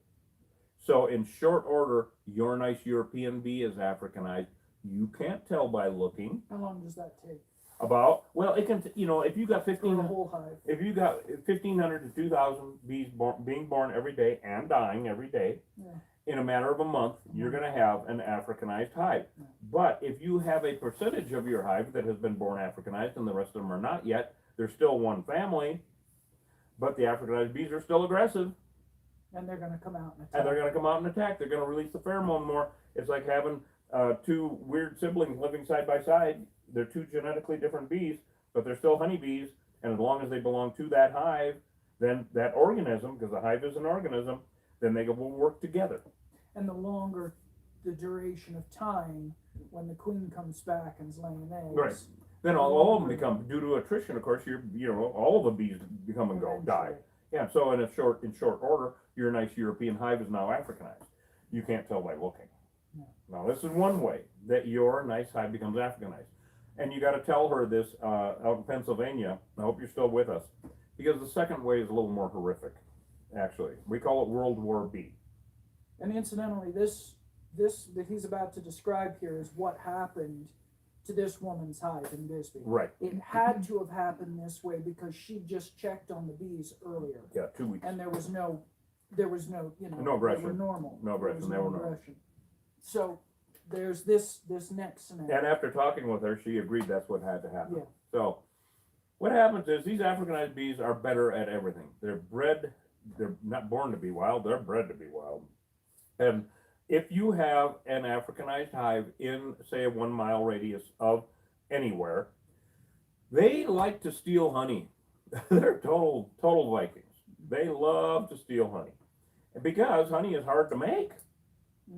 So in short order, your nice European bee is Africanized. You can't tell by looking. How long does that take? It can, if you got For a whole hive. if you got 1,500 to 2,000 bees being born every day and dying every day, Yeah. in a matter of a month, you're going to have an Africanized hive. Yeah. But if you have a percentage of your hive that has been born Africanized and the rest of them are not yet, there's still one family, but the Africanized bees are still aggressive. And they're going to come out and attack. And they're going to come out and attack. They're going to release the pheromone more. It's like having 2 weird siblings living side by side. They're 2 genetically different bees, but they're still honeybees. And as long as they belong to that hive, then that organism, because the hive is an organism, then they will work together. And the longer the duration of time when the queen comes back and is laying eggs. Right. Then all of them become, due to attrition, of course, all of the bees become and go, die. Yeah, so in short order, your nice European hive is now Africanized. You can't tell by looking. Yeah. Now this is one way that your nice hive becomes Africanized. And you got to tell her this out in Pennsylvania. I hope you're still with us, because the second way is a little more horrific. Actually, we call it World War B. And incidentally, this that he's about to describe here is what happened to this woman's hive in Bisbee. Right. It had to have happened this way because she just checked on the bees earlier, Yeah, 2 weeks. and there was no, you know, No aggression. They were normal. No aggression, There they was were no normal. aggression. So there's this next scenario. And after talking with her, she agreed that's what had to happen. Yeah. So what happens is these Africanized bees are better at everything. They're not born to be wild, they're bred to be wild. And if you have an Africanized hive in, say, a 1 mile radius of anywhere, they like to steal honey. They're total Vikings. They love to steal honey. And because honey is hard to make.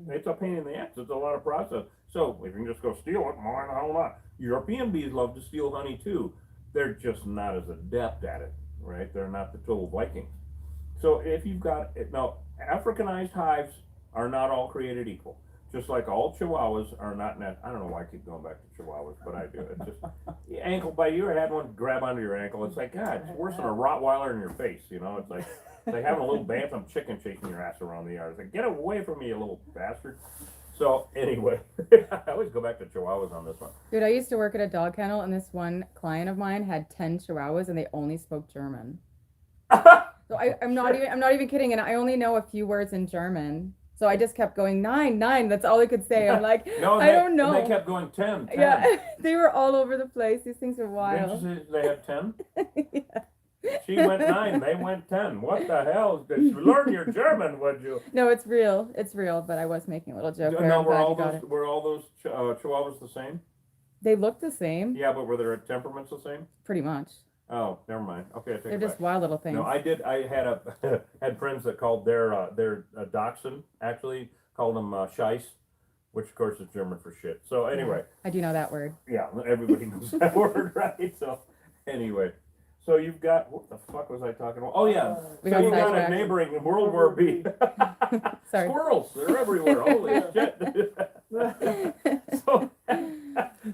It's a pain in the ass. It's a lot of process. So if you can just go steal it, why the hell not? European bees love to steal honey too. They're just not as adept at it, right? They're not the total Vikings. So if you've got now, Africanized hives are not all created equal. Just like all Chihuahuas are not. I don't know why I keep going back to Chihuahuas, but I do. It's just ankle bite. You ever had one grab onto your ankle? It's like, God, it's worse than a Rottweiler in your face. You know, it's like having a little bantam chicken chasing your ass around the yard. It's like, get away from me, you little bastard. So anyway, I always go back to Chihuahuas on this one. Dude, I used to work at a dog kennel, and this one client of mine had 10 Chihuahuas, and they only spoke German. So I'm not even kidding, and I only know a few words in German. So I just kept going 9, 9. That's all I could say. I'm like, No, I don't know. And they kept going 10, 10. Yeah, they were all over the place. These things are wild. Didn't you say they had 10? Yeah. She went 9, they went 10. What the hell? Did you learn your German, would you? No, it's real. It's real. But I was making a little joke there. No, I'm were glad all you got those it. were all those Chihuahuas the same? They look the same, Yeah, but were their temperaments the same? pretty much. Oh, never mind. Okay, I take They're it just back. wild little things. No, I did. I had had friends that called their dachshund, actually called them Scheiss, which of course is German for shit. So anyway, I do know that word. yeah, everybody knows that word, right? So anyway, so you've got, what the fuck was I talking about? Oh yeah, We so got you got a sidetracked. neighboring World War B. Sorry. Squirrels, they're everywhere. Holy shit.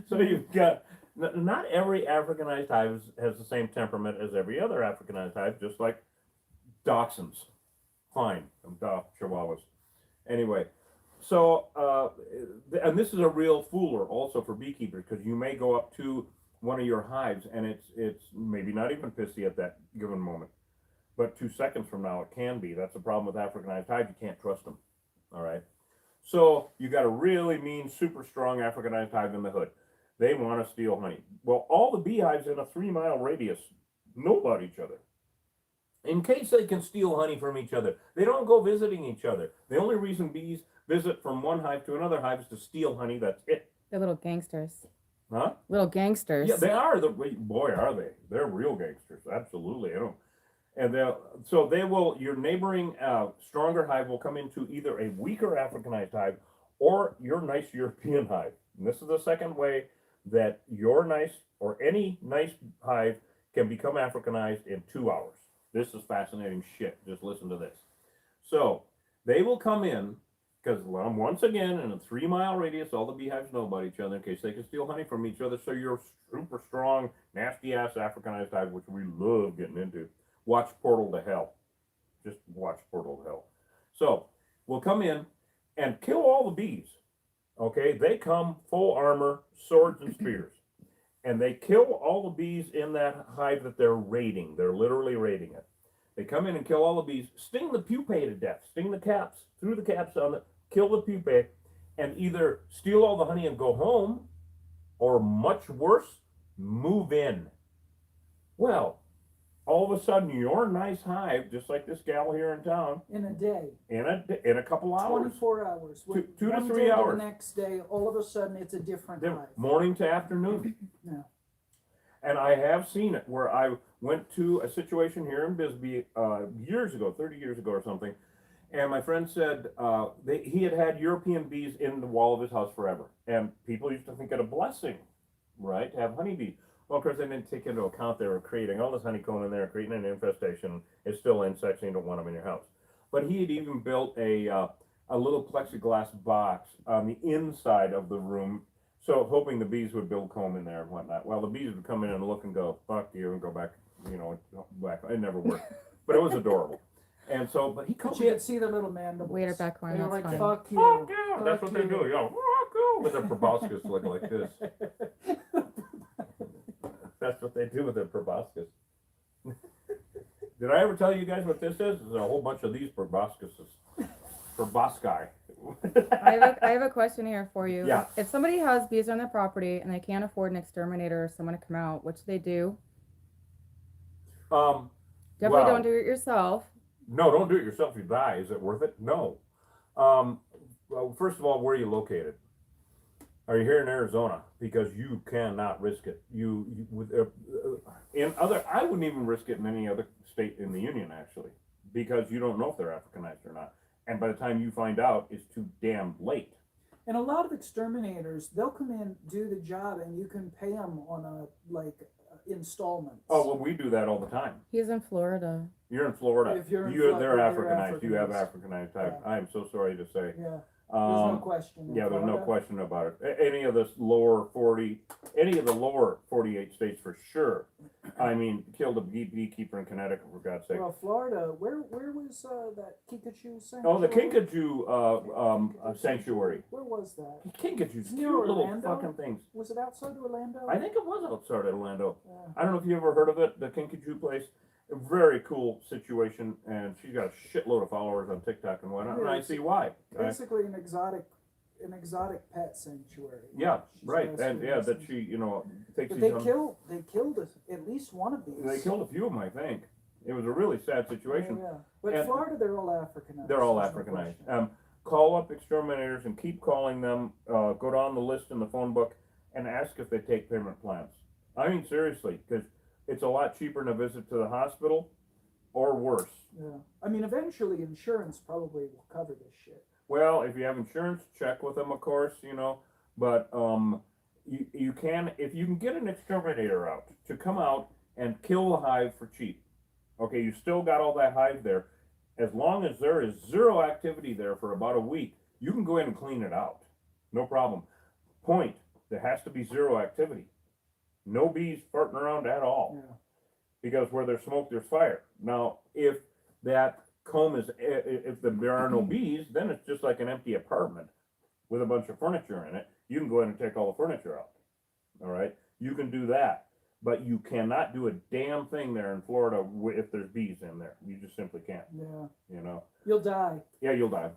So you've got, not every Africanized hive has the same temperament as every other Africanized hive, just like dachshunds. Fine, Chihuahuas. Anyway, so, and this is a real fooler also for beekeepers, because you may go up to one of your hives and it's maybe not even pissy at that given moment, but 2 seconds from now it can be. That's the problem with Africanized hives. You can't trust them. All right. So you got a really mean, super strong Africanized hive in the hood. They want to steal honey. Well, all the beehives in a 3 mile radius know about each other. In case they can steal honey from each other, they don't go visiting each other. The only reason bees visit from one hive to another hive is to steal honey. That's it. They're little gangsters. Huh? Little gangsters. Yeah, they are. Boy, are they. They're real gangsters. Absolutely. I don't. And so they will, your neighboring stronger hive will come into either a weaker Africanized hive or your nice European hive. And this is the second way that your nice or any nice hive can become Africanized in 2 hours. This is fascinating shit. Just listen to this. So they will come in, because once again, in a 3 mile radius, all the beehives know about each other in case they can steal honey from each other. So you're super strong, nasty ass Africanized hive, which we love getting into. Watch Portal to Hell. Just watch Portal to Hell. So we'll come in and kill all the bees. Okay, they come full armor, swords and spears. And they kill all the bees in that hive that they're raiding. They're literally raiding it. They come in and kill all the bees, sting the pupae to death, sting the caps, through the caps on it, kill the pupae, and either steal all the honey and go home, or much worse, move in. Well, all of a sudden, your nice hive, just like this gal here in town, In a day, in a couple hours, 24 hours. Two to One 3 day hours. The next day, all of a sudden, it's a different hive. morning to afternoon. Yeah. And I have seen it where I went to a situation here in Bisbee years ago, 30 years ago or something, and my friend said he had had European bees in the wall of his house forever, and people used to think it a blessing, right, to have honeybees. Well, of course, they didn't take into account they were creating all this honeycomb in there, creating an infestation. It's still insects, and you don't want them in your house. But he had even built a little plexiglass box on the inside of the room, so hoping the bees would build comb in there and whatnot. Well, the bees would come in and look and go, "Fuck you," and go back, back. It never worked, but it was adorable. And so, but he But comes. you had see the little mandibles. Waiter back horn, They were that's like, funny. fuck you. Fuck you! That's fuck what they you." do. Fuck you! With their proboscis look like this. That's what they do with their proboscis. Did I ever tell you guys what this is? There's a whole bunch of these proboscises. Probosci. I have a question here for you. Yeah. If somebody has bees on their property and they can't afford an exterminator or someone to come out, what should they do? Definitely Definitely don't do it yourself. No, don't do it yourself. You die. Is it worth it? No. Well, first of all, where are you located? Are you here in Arizona? Because you cannot risk it. I wouldn't even risk it in any other state in the union, actually, because you don't know if they're Africanized or not. And by the time you find out, it's too damn late. And a lot of exterminators, they'll come in, do the job, and you can pay them on installments. Oh, well, we do that all the time. He's in Florida. You're in Florida. If you're in They're Florida, they're Africanized. You have Africanized. Africanized type. Yeah. I am so sorry to say. Yeah, there's no Um, question. in Yeah, there's no Florida. question about it. Any of this any of the lower 48 states for sure. I mean, killed a beekeeper in Connecticut, for God's sake. Well, Florida, where was that Kinkajou sanctuary? Oh, the Kinkajou sanctuary. Where was that? Kinkajou's Near cute little Orlando? fucking things. Was it outside Orlando? I think it was outside Orlando. Yeah. I don't know if you ever heard of it, the Kinkajou place. A very cool situation, and she's got a shitload of followers on TikTok and whatnot, and I Yeah, see why. Basically, an exotic pet sanctuary. Yeah, She's right, got and some yeah, that reasons. she, takes But these. they killed at least one of these. They killed a few of them, I think. It was a really sad situation. Oh, yeah. But And- Florida, they're all Africanized. They're all there's no Africanized. question. Call up exterminators and keep calling them. Go down the list in the phone book and ask if they take payment plans. I mean, seriously, because it's a lot cheaper than a visit to the hospital, or worse. Yeah. I mean, eventually, insurance probably will cover this shit. Well, if you have insurance, check with them, of course, But you can, if you can get an exterminator out to come out and kill the hive for cheap. Okay, you still got all that hive there. As long as there is zero activity there for about a week, you can go in and clean it out. No problem. Point, there has to be zero activity. No bees farting around at all. Yeah. Because where there's smoke, there's fire. Now, if that comb if there are no bees, then it's just like an empty apartment with a bunch of furniture in it. You can go in and take all the furniture out. All right, you can do that, but you cannot do a damn thing there in Florida if there's bees in there. You just simply can't. Yeah. You'll die. Yeah, you'll die.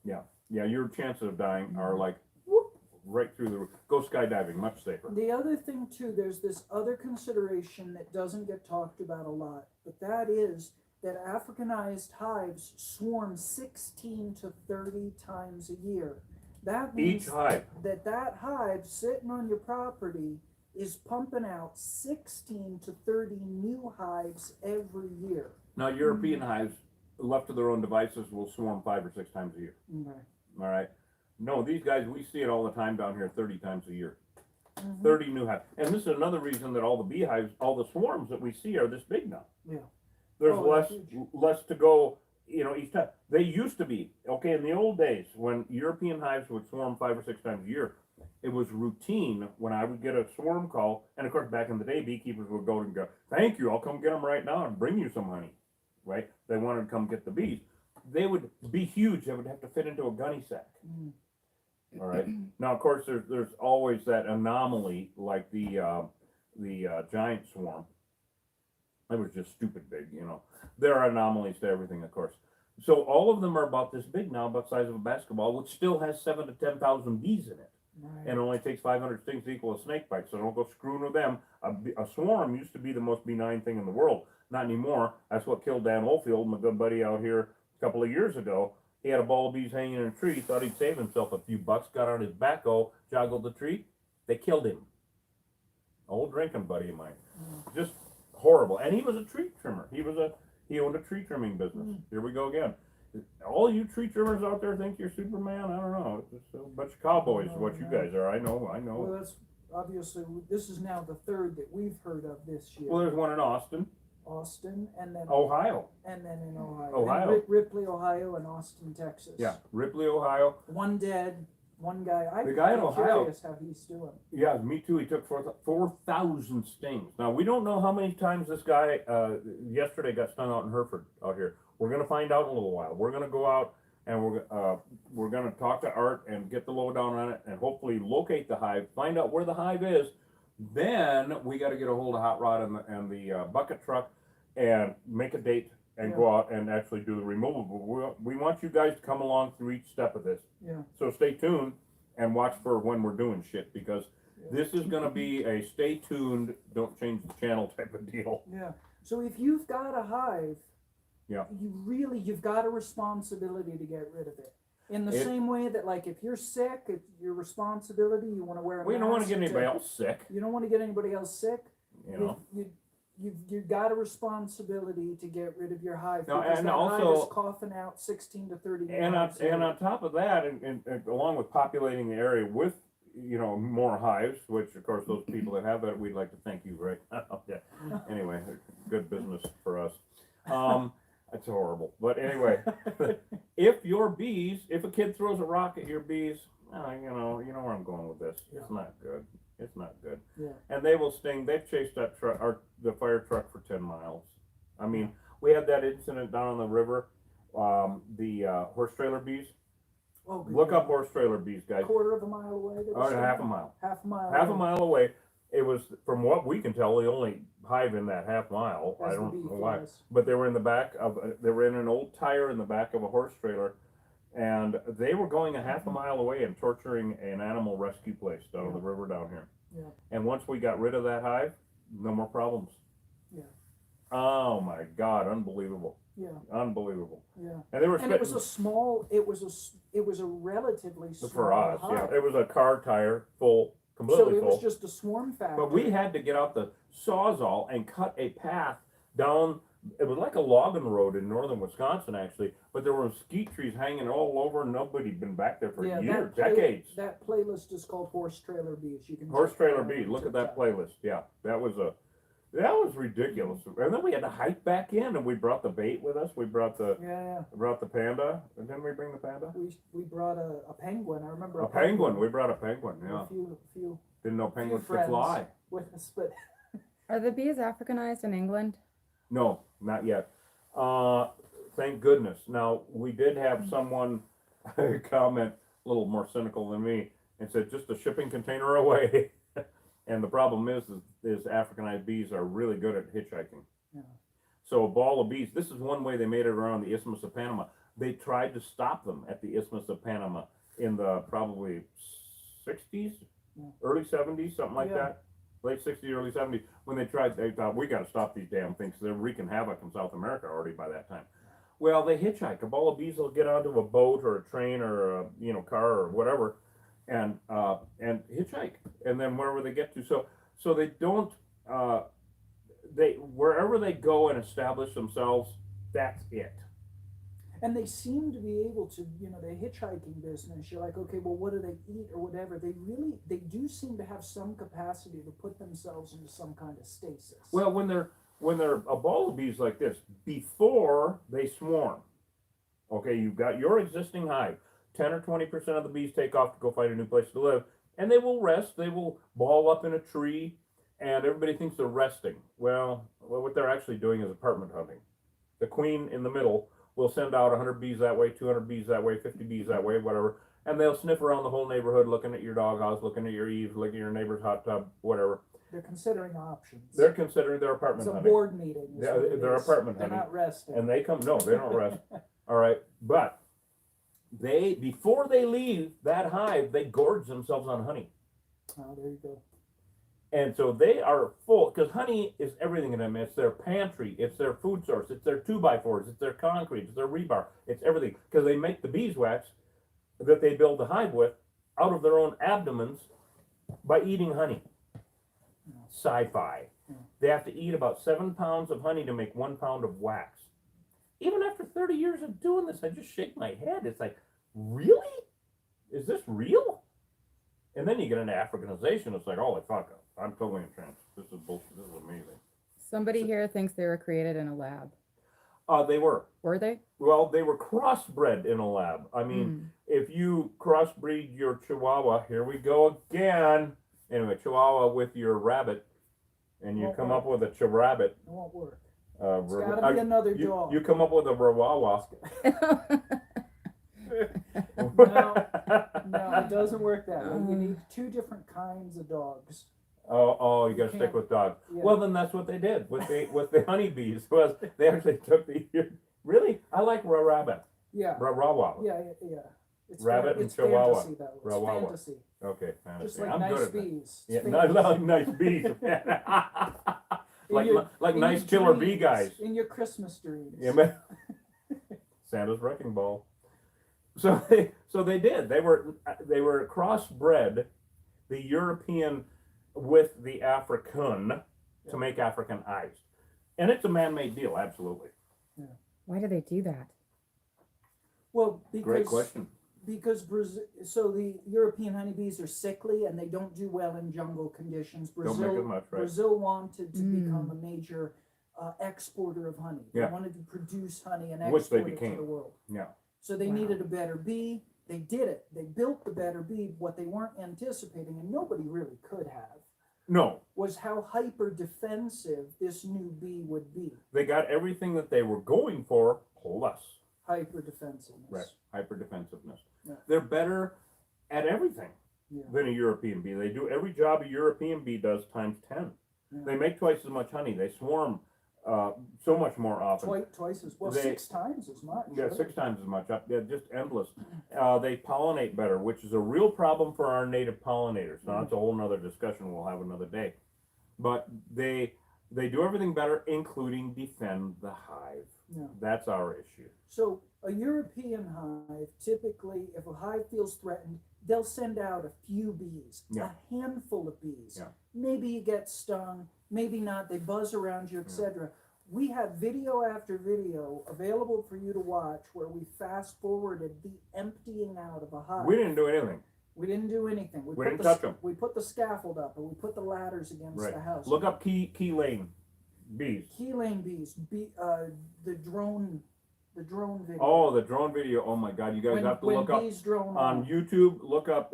Yeah, your chances of dying are like whoop, right through the roof. Go skydiving, much safer. The other thing too, there's this other consideration that doesn't get talked about a lot, but that is that Africanized hives swarm 16 to 30 times a year. That means Each hive. that hive sitting on your property is pumping out 16 to 30 new hives every year. Now, European hives, left to their own devices, will swarm 5 or 6 times a year. Okay. All right. No, these guys, we see it all the time down here, 30 times a year. Mhm. 30 new hives. And this is another reason that all the beehives, all the swarms that we see are this big now. Yeah. There's Oh, they're huge. less to go, each time. They used to be, okay, in the old days, when European hives would swarm 5 or 6 times a year, it was routine when I would get a swarm call. And of course, back in the day, beekeepers would go and go, "Thank you, I'll come get them right now and bring you some honey." Right? They wanted to come get the bees. They would be huge. They would have to fit into a gunny sack. Mhm. All right. Now, of course, there's always that anomaly, like the giant swarm. It was just stupid big, There are anomalies to everything, of course. So all of them are about this big now, about the size of a basketball, which still has 7,000 to 10,000 bees in it, Right. and it only takes 500 stings to equal a snake bite. So don't go screwing with them. A swarm used to be the most benign thing in the world. Not anymore. That's what killed Dan Oldfield, my good buddy out here a couple of years ago. He had a ball of bees hanging in a tree. Thought he'd save himself a few bucks. Got on his backhoe, joggled the tree. They killed him. Old drinking buddy of mine. Just horrible. And he was a tree trimmer. He owned a tree trimming business. Here we go again. All you tree trimmers out there think you're Superman? I don't know. It's just a bunch of cowboys. What you guys are? I know. Well, that's obviously, this is now the third that we've heard of this year. Well, there's one in Austin, Austin, and then Ohio. and then in Ohio. Ohio. And Ripley, Ohio, and Austin, Texas. Yeah, Ripley, Ohio. One dead, one guy. The guy in I'm Ohio- curious how he's doing. Yeah, me too. He took 4,000 stings. Now we don't know how many times this guy yesterday got stung out in Hereford out here. We're gonna find out in a little while. We're gonna go out and we're gonna talk to Art and get the lowdown on it, and hopefully locate the hive, find out where the hive is. Then we got to get a hold of Hot Rod and the bucket truck and make a date and go out and actually do the removal. We want you guys to come along through each step of this. Yeah. So stay tuned and watch for when we're doing shit, because this is going to be a stay tuned, don't change the channel type of deal. Yeah. So if you've got a hive, Yeah. you've got a responsibility to get rid of it. In the same way that, like, if you're sick, it's your responsibility. You want to wear a We mask. don't want to get anybody else sick, You don't want to get anybody else sick. you know. You've got a responsibility to get rid of your hive, No, because and that hive also- is coughing out 16 to 30 And on, times a and year. on top of that, and along with populating the area with, more hives, which of course those people that have that, we'd like to thank you, right? Yeah. Anyway, good business for us. That's horrible. But anyway, if a kid throws a rock at your bees, you know where I'm going with this. Yeah. It's not good. It's not good. Yeah. And they will sting. They've chased that truck, the fire truck, for 10 miles. I mean, we had that incident down on the river. The horse trailer bees. Oh, good Look God. up horse trailer bees, guys. Quarter of a mile away. they were Or saying? half a mile. Half a mile. Half a away. mile away. It was, from what we can tell, the only hive in that half mile. As I the don't bee know why. flies. But they were in the back of, they were in an old tire in the back of a horse trailer, and they were going a half a mile away and torturing an animal rescue place down on the river down here. Yeah. And once we got rid of that hive, no more problems. Yeah. Oh my God, unbelievable. Yeah. Unbelievable. Yeah. And they were And it was spitting a small. It was a relatively small for us, hive. yeah. It was a car tire full, So completely it was full. just a swarm factory. But we had to get out the Sawzall and cut a path down. It was like a logging road in northern Wisconsin, actually. But there were mesquite trees hanging all over. Nobody'd been back there for years, decades. That playlist is called Horse Trailer Bees. You can Horse check that trailer out bees. on Look at that TikTok. playlist. Yeah, that was ridiculous. And then we had to hike back in, and we brought the bait with us. We brought the Yeah, panda. And didn't we bring the panda? we brought a penguin. I remember A penguin. We brought a penguin. and Yeah. a few Didn't know penguins could friends. fly. with us, but Are the bees Africanized in England? No, not yet. Thank goodness. Now, we did have someone comment a little more cynical than me and said just a shipping container away. And the problem is Africanized bees are really good at hitchhiking. Yeah. So a ball of bees, this is one way they made it around the Isthmus of Panama. They tried to stop them at the Isthmus of Panama in the probably 60s, Yeah. early 70s, something like Yeah. that. Late 60s, early 70s. When they tried, they thought, we got to stop these damn things. They're wreaking havoc in South America already by that time. Well, they hitchhike. A ball of bees will get onto a boat or a train or a car or whatever, and hitchhike, and then wherever they get to. So they don't. They wherever they go and establish themselves, that's it. and they seem to be able to, the hitchhiking business. You're like, okay, well, what do they eat or whatever? They do seem to have some capacity to put themselves into some kind of stasis. Well, when they're a ball of bees like this, before they swarm, okay, you've got your existing hive. 10 or 20% of the bees take off to go find a new place to live, and they will rest. They will ball up in a tree, and everybody thinks they're resting. Well, what they're actually doing is apartment hunting. The queen in the middle will send out 100 bees that way, 200 bees that way, 50 bees that way, whatever, and they'll sniff around the whole neighborhood, looking at your doghouse, looking at your eaves, looking at your neighbor's hot tub, whatever. They're considering options. They're considering their It's apartment a hunting. board meeting. is Yeah, what it they're is. apartment They're hunting. not resting. And they come, no, they don't rest. All right, but before they leave that hive, they gorge themselves on honey. Oh, there you go. And so they are full, because honey is everything in them. It's their pantry, it's their food source, it's their 2x4s, it's their concrete, it's their rebar, it's everything. Because they make the beeswax that they build the hive with out of their own abdomens by eating honey. Sci-fi. They have to eat about 7 pounds of honey to make 1 pound of wax. Even after 30 years of doing this, I just shake my head. It's like, really? Is this real? And then you get into Africanization. It's like, holy fuck, I'm totally entranced. This is bullshit. This is amazing. Somebody here thinks they were created in a lab. They were. Were they? Well, they were crossbred in a lab. I mean, if you crossbreed your Chihuahua, here we go again. Anyway, Chihuahua with your rabbit, and you Won't come work. up with a Chirabbit. It won't work. Uh, It's gotta be another dog. You come up with a Rawawa. No, it doesn't work that way. You need two different kinds of dogs. Oh, you You gotta stick can't- with dogs. Yeah. Well, then that's what they did with the honeybees. Was they actually took the really? I like rabbit, Yeah. Rawawa. Yeah. It's Rabbit and it's Chihuahua. fantasy though. It's Rawawa. fantasy. Okay, fantasy. Just like I'm nice good at that. bees. Yeah, It's nice bees. In like your- like in nice your killer bee dreams, guys. in your Christmas dreams. Yeah, man. Santa's wrecking ball. So they did. They were crossbred, the European with the African to make Africanized, and it's a man-made deal. Absolutely. Why do they do that? Well, Great question. because Brazil, so the European honeybees are sickly and they don't do well in jungle conditions. Don't make it much, right? Brazil wanted to become a major exporter of honey. Yeah. They wanted to produce honey and Which they export it to became. the world. Yeah. So they Wow. needed a better bee. They did it. They built the better bee. What they weren't anticipating, and nobody really could have, No, was how hyper defensive this new bee would be. they got everything that they were going for, plus. Hyper defensiveness. Right. Hyper defensiveness. Yeah. They're better at everything Yeah. than a European bee. They do every job a European bee does times 10. Yeah. They make twice as much honey. They swarm so much more often. Twice as well, They- 6 times as much. Yeah, really. 6 times as much. Yeah, just endless. They pollinate better, which is a real problem for our native pollinators. Now, that's a whole nother discussion we'll have another day. But they do everything better, including defend the hive. Yeah. That's our issue. So a European hive, typically, if a hive feels threatened, they'll send out a few bees, Yeah. a handful of bees. Yeah. Maybe you get stung, maybe not. They buzz around you, etc. We have video after video available for you to watch where we fast forwarded the emptying out of a hive. We didn't do anything. We didn't do anything. We didn't touch 'em. We put the scaffold up, and we put the ladders against Right. the house. Look up Key Lane bees. Key lane bees, the drone video. Oh, the drone video. Oh my God, you guys have to when look up bees drone on off. YouTube. Look up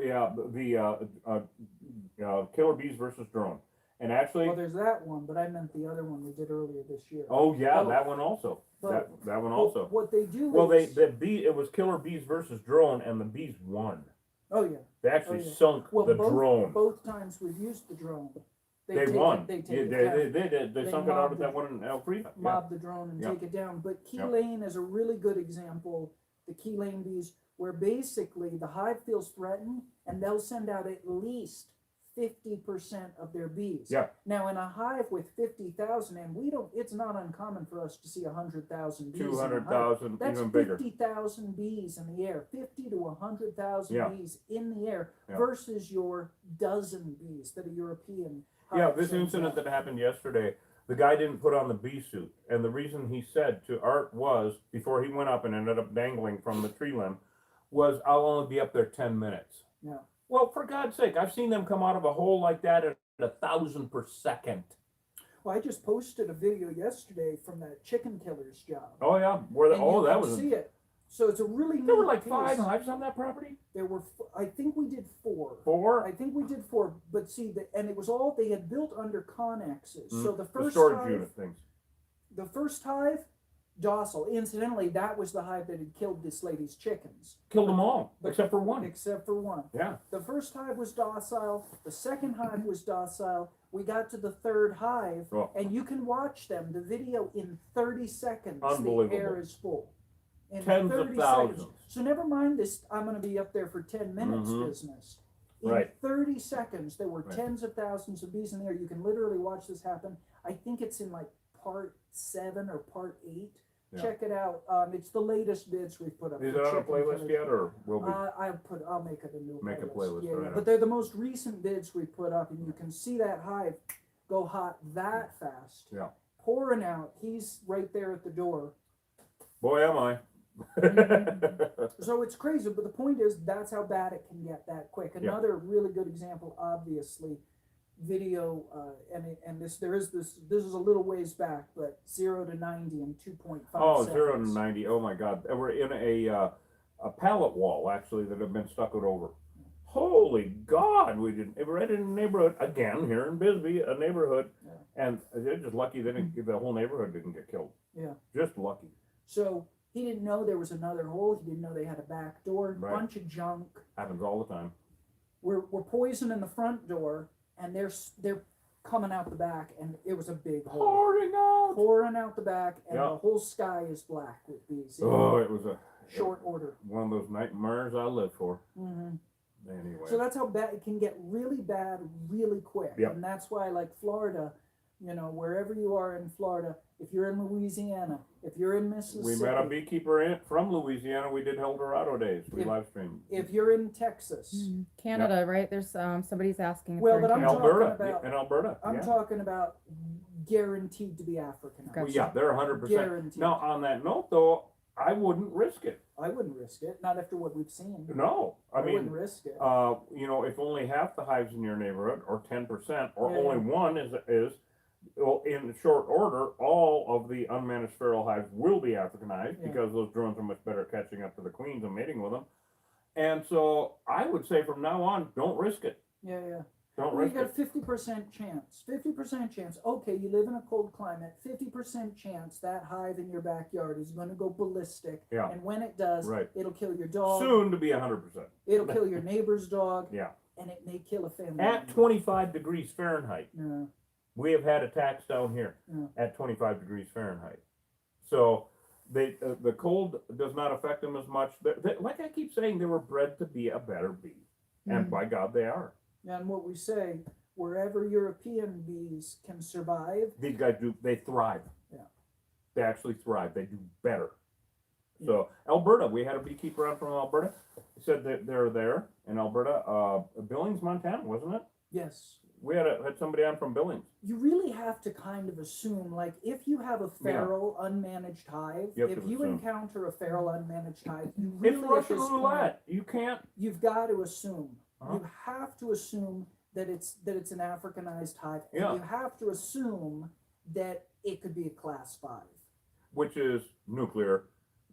Killer Bees versus Drone. And actually, Well, there's that one, but I meant the other one we did earlier this year. oh yeah, Both. that one also. Both. That one But also. what they do Well, is, it was Killer Bees versus Drone, and the bees won. oh yeah, They actually yeah. sunk well the both, drone. both times we've used the drone. They take won. It, they take Yeah, it they down. did. They They sunk it out mobbed at that it. one in Elfrida. Yeah. Mob the drone and Yeah. take it down. But Key Yeah. Lane is a really good example, the Key Lane bees, where basically the hive feels threatened and they'll send out at least 50% of their bees. Yeah. Now in a hive with 50,000, and it's not uncommon for us to see 100,000 bees. in a hive. 200,000, That's even bigger. 50,000 bees in the air, 50 to 100,000 Yeah. bees in the air Yeah. versus your dozen bees that a European Yeah, hive this sends incident out. that happened yesterday, the guy didn't put on the bee suit. And the reason he said to Art was, before he went up and ended up dangling from the tree limb, was, I'll only be up there 10 minutes. Yeah. Well, for God's sake, I've seen them come out of a hole like that at 1,000 per second. Well, I just posted a video yesterday from that chicken killer's job. Oh, yeah. Where the, And oh, you that can was. see it. So it's a really There were neat like piece. 5 hives on that property? There were, I think we did 4. 4? I think we did 4, but see, and it was all they had built under connexes. So the The first storage hive, unit things. the first hive, docile. Incidentally, that was the hive that had killed this lady's chickens, Killed them all, but- except for one. except for one. Yeah. The first hive was docile. The second hive was docile. We got to the third hive, Oh. and you can watch them. The video in 30 seconds. The Unbelievable. air is full. In Tens of 30 thousands. seconds. So never mind this. I'm going to be up there for 10 minutes Mhm. business. In Right. 30 seconds, there were Right. tens of thousands of bees in there. You can literally watch this happen. I think it's in like part 7 or part 8. Yeah. Check it out. It's the latest vids we've put up. Is for it on a Chicken playlist Killers. yet, or will be? I'll make it a new Make a playlist. playlist, Yeah, right yeah. on. But they're the most recent bids we put up, and you can see that hive go hot that fast. Yeah. Pouring out. He's right there at the door. Boy, am I. So it's crazy, but the point is that's how bad it can get that quick. Yeah. Another really good example, obviously, video, and this is a little ways back, but 0 to 90 in 2.5 Oh, seconds. 0 to 90. Oh my God. We're in a pallet wall actually that had been stuccoed over. Holy God, we didn't. We're right in a neighborhood again here in Bisbee, a neighborhood, Yeah. and they're just lucky they didn't. The whole neighborhood didn't get killed. Yeah. Just lucky. So he didn't know there was another hole. He didn't know they had a back door. Right. Bunch of junk. Happens all the time. We're poisoning the front door, and they're coming out the back, and it was a big hole. Pouring out. Pouring out the back, and Yeah. the whole sky is black with bees. in Oh, it was a short order. one of those nightmares I live for. Hmm. Anyway. So that's how bad it can get, really bad, really quick. Yep. And that's why, like Florida, wherever you are in Florida, if you're in Louisiana, if you're in Mississippi, We met a beekeeper from Louisiana. We did El Dorado days. We If- live streamed. if you're in Texas, Canada, right? There's somebody's asking. if Well, they're but in I'm In Canada. Alberta. talking about- In Alberta. I'm yeah. talking about guaranteed to be African. Gotcha. Well, yeah, they're 100%. Guaranteed. Now, on that note, though, I wouldn't risk it. I wouldn't risk it, not after what we've seen. No, I wouldn't mean, risk it. if only half the hives in your neighborhood, or 10%, or Yeah, only one is, well, in short order, all of the unmanaged feral hives will be Africanized Yeah. because those drones are much better at catching up to the queens and mating with them. And so, I would say from now on, don't risk it. Yeah. Don't Well, you risk got it. 50% chance. 50% chance. Okay, you live in a cold climate. 50% chance that hive in your backyard is going to go ballistic. Yeah. And when it does, Right. it'll kill your dog. Soon to be 100%. It'll kill your neighbor's dog. Yeah. And it may kill a family At member. 25 degrees Fahrenheit. Yeah. We have had attacks down here Yeah. at 25 degrees Fahrenheit. So the cold does not affect them as much. Like I keep saying, they were bred to be a better bee. And Mhm. by God, they are. And what we say, wherever European bees can survive, These guys they thrive. Yeah. They actually thrive. They do better. So Alberta, we had a beekeeper on from Alberta. He said that they're there in Alberta. Billings, Montana, wasn't it? yes, We had somebody on from Billings. you really have to kind of assume, like, if you have a feral unmanaged hive, You have if to you assume. encounter a feral unmanaged hive, you It's really at Russian this point, roulette. You can't. you've got to assume. Uh-huh. You have to assume that it's an Africanized hive. And Yeah. you have to assume that it could be a class 5. Which is nuclear.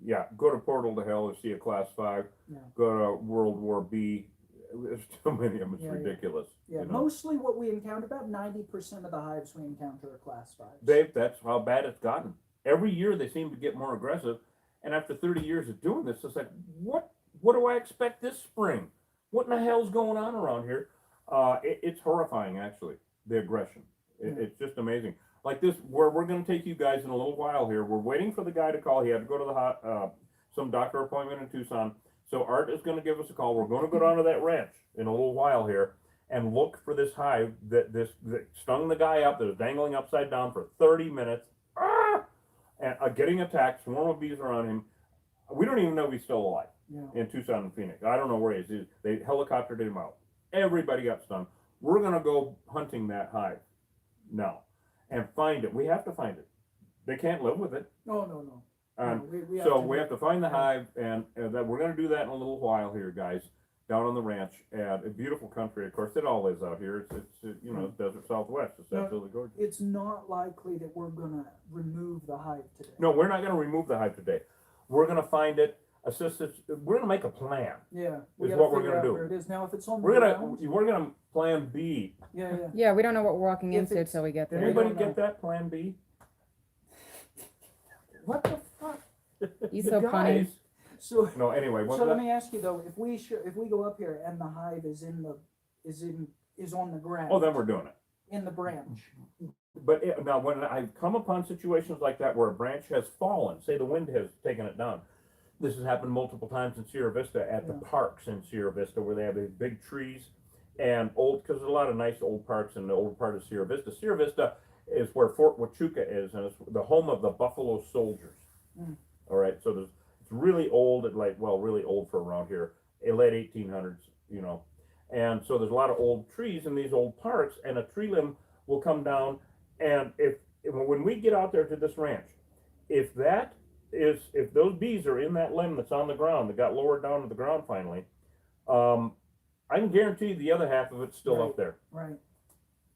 Yeah, go to Portal to Hell and see a Class 5. Yeah. Go to World War B. There's too many of them. It's Yeah, yeah. ridiculous. Yeah, you know? mostly what we encounter, about 90% of the hives we encounter are class 5s. That's how bad it's gotten. Every year they seem to get more aggressive. And after 30 years of doing this, it's like, what do I expect this spring? What in the hell's going on around here? It's horrifying, actually, the aggression. It's just amazing. Like this, where we're going to take you guys in a little while here. We're waiting for the guy to call. He had to go to some doctor appointment in Tucson. So Art is going to give us a call. We're going to go down to that ranch in a little while here and look for this hive that stung the guy up, that was dangling upside down for 30 minutes. And getting attacked, swarm of bees around him. We don't even know if he's still alive Yeah. in Tucson and Phoenix. I don't know where he is. They helicoptered him out. Everybody got stung. We're going to go hunting that hive now and find it. We have to find it. They can't live with it. No, no, no. And No, we so to we do- have to find the hive, and that we're going to do that in a little while here, guys, down on the ranch. And a beautiful country, of course, it all is out here. It's desert Southwest. It's No. absolutely gorgeous. It's not likely that we're going to remove the hive today. No, we're not going to remove the hive today. We're going to find it, assist it. We're going to make a plan. Yeah, we Is gotta what we're figure gonna out do. where it is. Now, if it's on the We're ground, gonna plan B. yeah. Yeah, we don't know what we're walking If into it's- till we get Did there. anybody don't get know. that plan B? What the fuck? He's You so funny. guys- So, No, anyway, what's so let that? me ask you though, if we go up here and the hive is on the ground, Oh, then we're doing it. in the branch, But now, when I come upon situations like that where a branch has fallen, say the wind has taken it down, this has happened multiple times in Sierra Vista at the Yeah. parks in Sierra Vista where they have these big trees and because there's a lot of nice old parks in the old part of Sierra Vista. Sierra Vista is where Fort Huachuca is, and it's the home of the Buffalo Soldiers. Mm. All right, so it's really old, really old for around here, late 1800s, and so there's a lot of old trees in these old parks, and a tree limb will come down, and when we get out there to this ranch, if that is if those bees are in that limb that's on the ground, that got lowered down to the ground finally, I can guarantee the other half of it's still Right. up there. Right.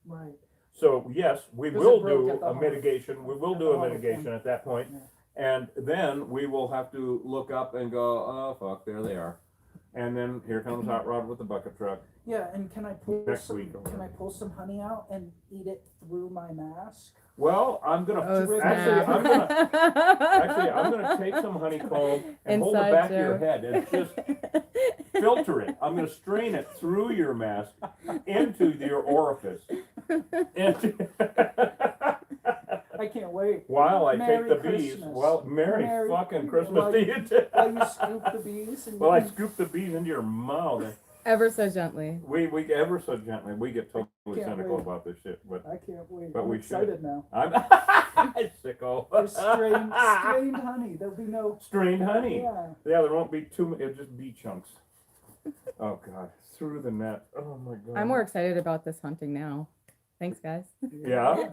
Right. So yes, we 'Cause will it broke do at the a heart. mitigation. We will At do the a heart mitigation point. at that point, Yeah. and then we will have to look up and go, oh fuck, there they are, and then here comes Hot Rod with the bucket truck. Yeah, and can I pull Next some? week. Can I pull some honey out and eat it through my mask? Well, I'm gonna Oh, actually, snap. I'm gonna take some honeycomb and hold the Inside back of your joke. head and just filter it. I'm gonna strain it through your mask into your orifice. I can't wait. While I Merry take the bees, Christmas. well, Merry Merry- fucking Christmas while to you- you too. While you scoop the bees and Well, I scoop the bees into your mouth. Ever so gently. We ever so gently, we get totally Can't cynical wait. about this shit, but I can't wait. But I'm we should. excited now. I'm sicko. There's strained honey. There'll be no. Strained honey. Yeah. Yeah, there won't be too many, it'll just be chunks. Oh god, through the net. Oh my god. I'm more excited about this hunting now. Thanks, guys. Yeah?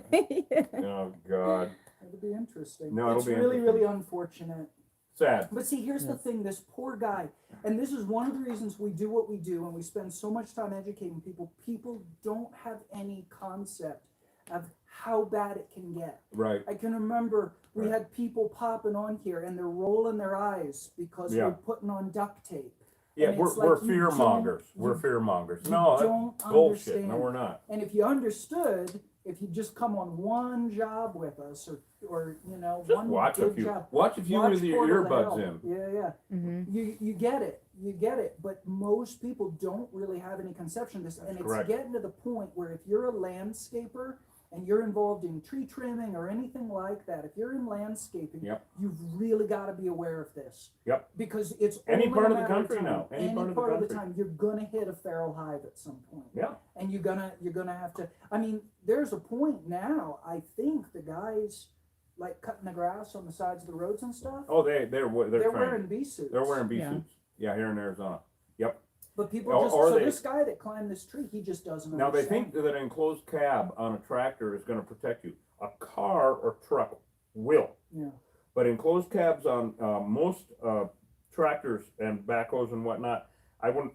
Oh god. It'll be interesting. No, it'll it's be really, interesting. really unfortunate. Sad. But see, here's the Yes. thing, this poor guy, and this is one of the reasons we do what we do and we spend so much time educating people. People don't have any concept of how bad it can get. Right. I can remember we Right. had people popping on here and they're rolling their eyes because Yeah. we're putting on duct tape. Yeah, And we're, it's like we're you fear mongers. don't- We're you- fear mongers. you No, don't that's bullshit. understand. No, we're not. And if you understood, if you just come on one job with us or you know, Just one watch a good few. job. Watch a few Watch with your Portal to earbuds Hell. in. Yeah, yeah. hmm You get it, but most people don't really have any conception of this, and That's it's correct. getting to the point where if you're a landscaper and you're involved in tree trimming or anything like that, if you're in landscaping, Yep. you've really got to be aware of this. Yep. Because it's Any only part a of the matter country time. now. Any Any part of the part of the country. time, you're gonna hit a feral hive at some point. Yeah. And you're gonna have to. I mean, there's a point now. I think the guys like cutting the grass on the sides of the roads and stuff. Oh, they're they're trained. wearing bee suits. They're wearing bee Yeah. suits. Yeah, here in Arizona. Yep. But people Or- just or so they- this guy that climbed this tree, he just doesn't Now they understand. think that an enclosed cab on a tractor is going to protect you. A car or truck will, Yeah. but enclosed cabs on most tractors and backhoes and whatnot, I wouldn't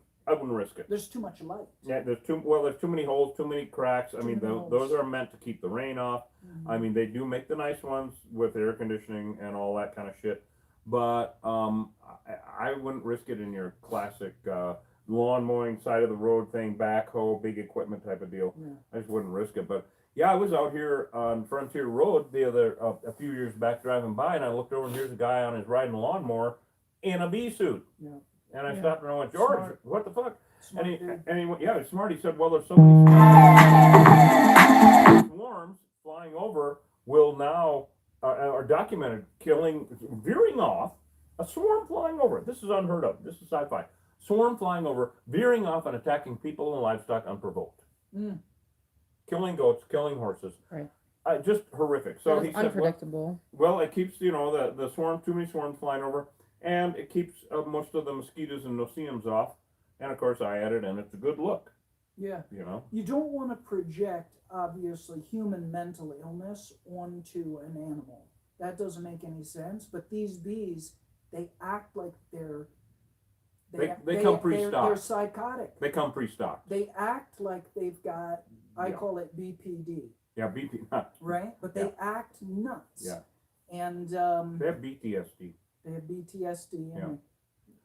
risk it. There's too much light. Yeah, there's too many holes, too many cracks. I Too mean, many those holes. are meant to keep the rain off. I mean, they do make the nice ones with air conditioning and all that kind of shit, but I wouldn't risk it in your classic lawn mowing side of the road thing, backhoe, big equipment type of deal. Yeah. I just wouldn't risk it. But yeah, I was out here on Frontier Road the other a few years back driving by, and I looked over and here's a guy on his riding lawnmower in a bee suit. Yeah. And I Yeah. stopped and I went, George, Smart. what the fuck? Smart And he, dude. and he went, yeah, he's smart. He said, well, there's so many swarms flying over will now are documented veering off. A swarm flying over. This is unheard of. This is sci-fi. Swarm flying over, veering off and attacking people and livestock unprovoked. Mm. Killing goats, killing horses. Right. Just horrific. So It he was said, unpredictable. well, it keeps, the swarm, too many swarms flying over, and it keeps most of the mosquitoes and no-see-ums off. And of course, I added, and it's a good look, Yeah. you know. You don't want to project, obviously, human mental illness onto an animal. That doesn't make any sense. But these bees, they act like they're They come pre-stocked. They're psychotic. They come pre-stocked. They act like they've got. I Yeah. call it BPD, Yeah, BP. right? But they act nuts. Yeah. And They have BTSD. they have BTSD. Yeah. And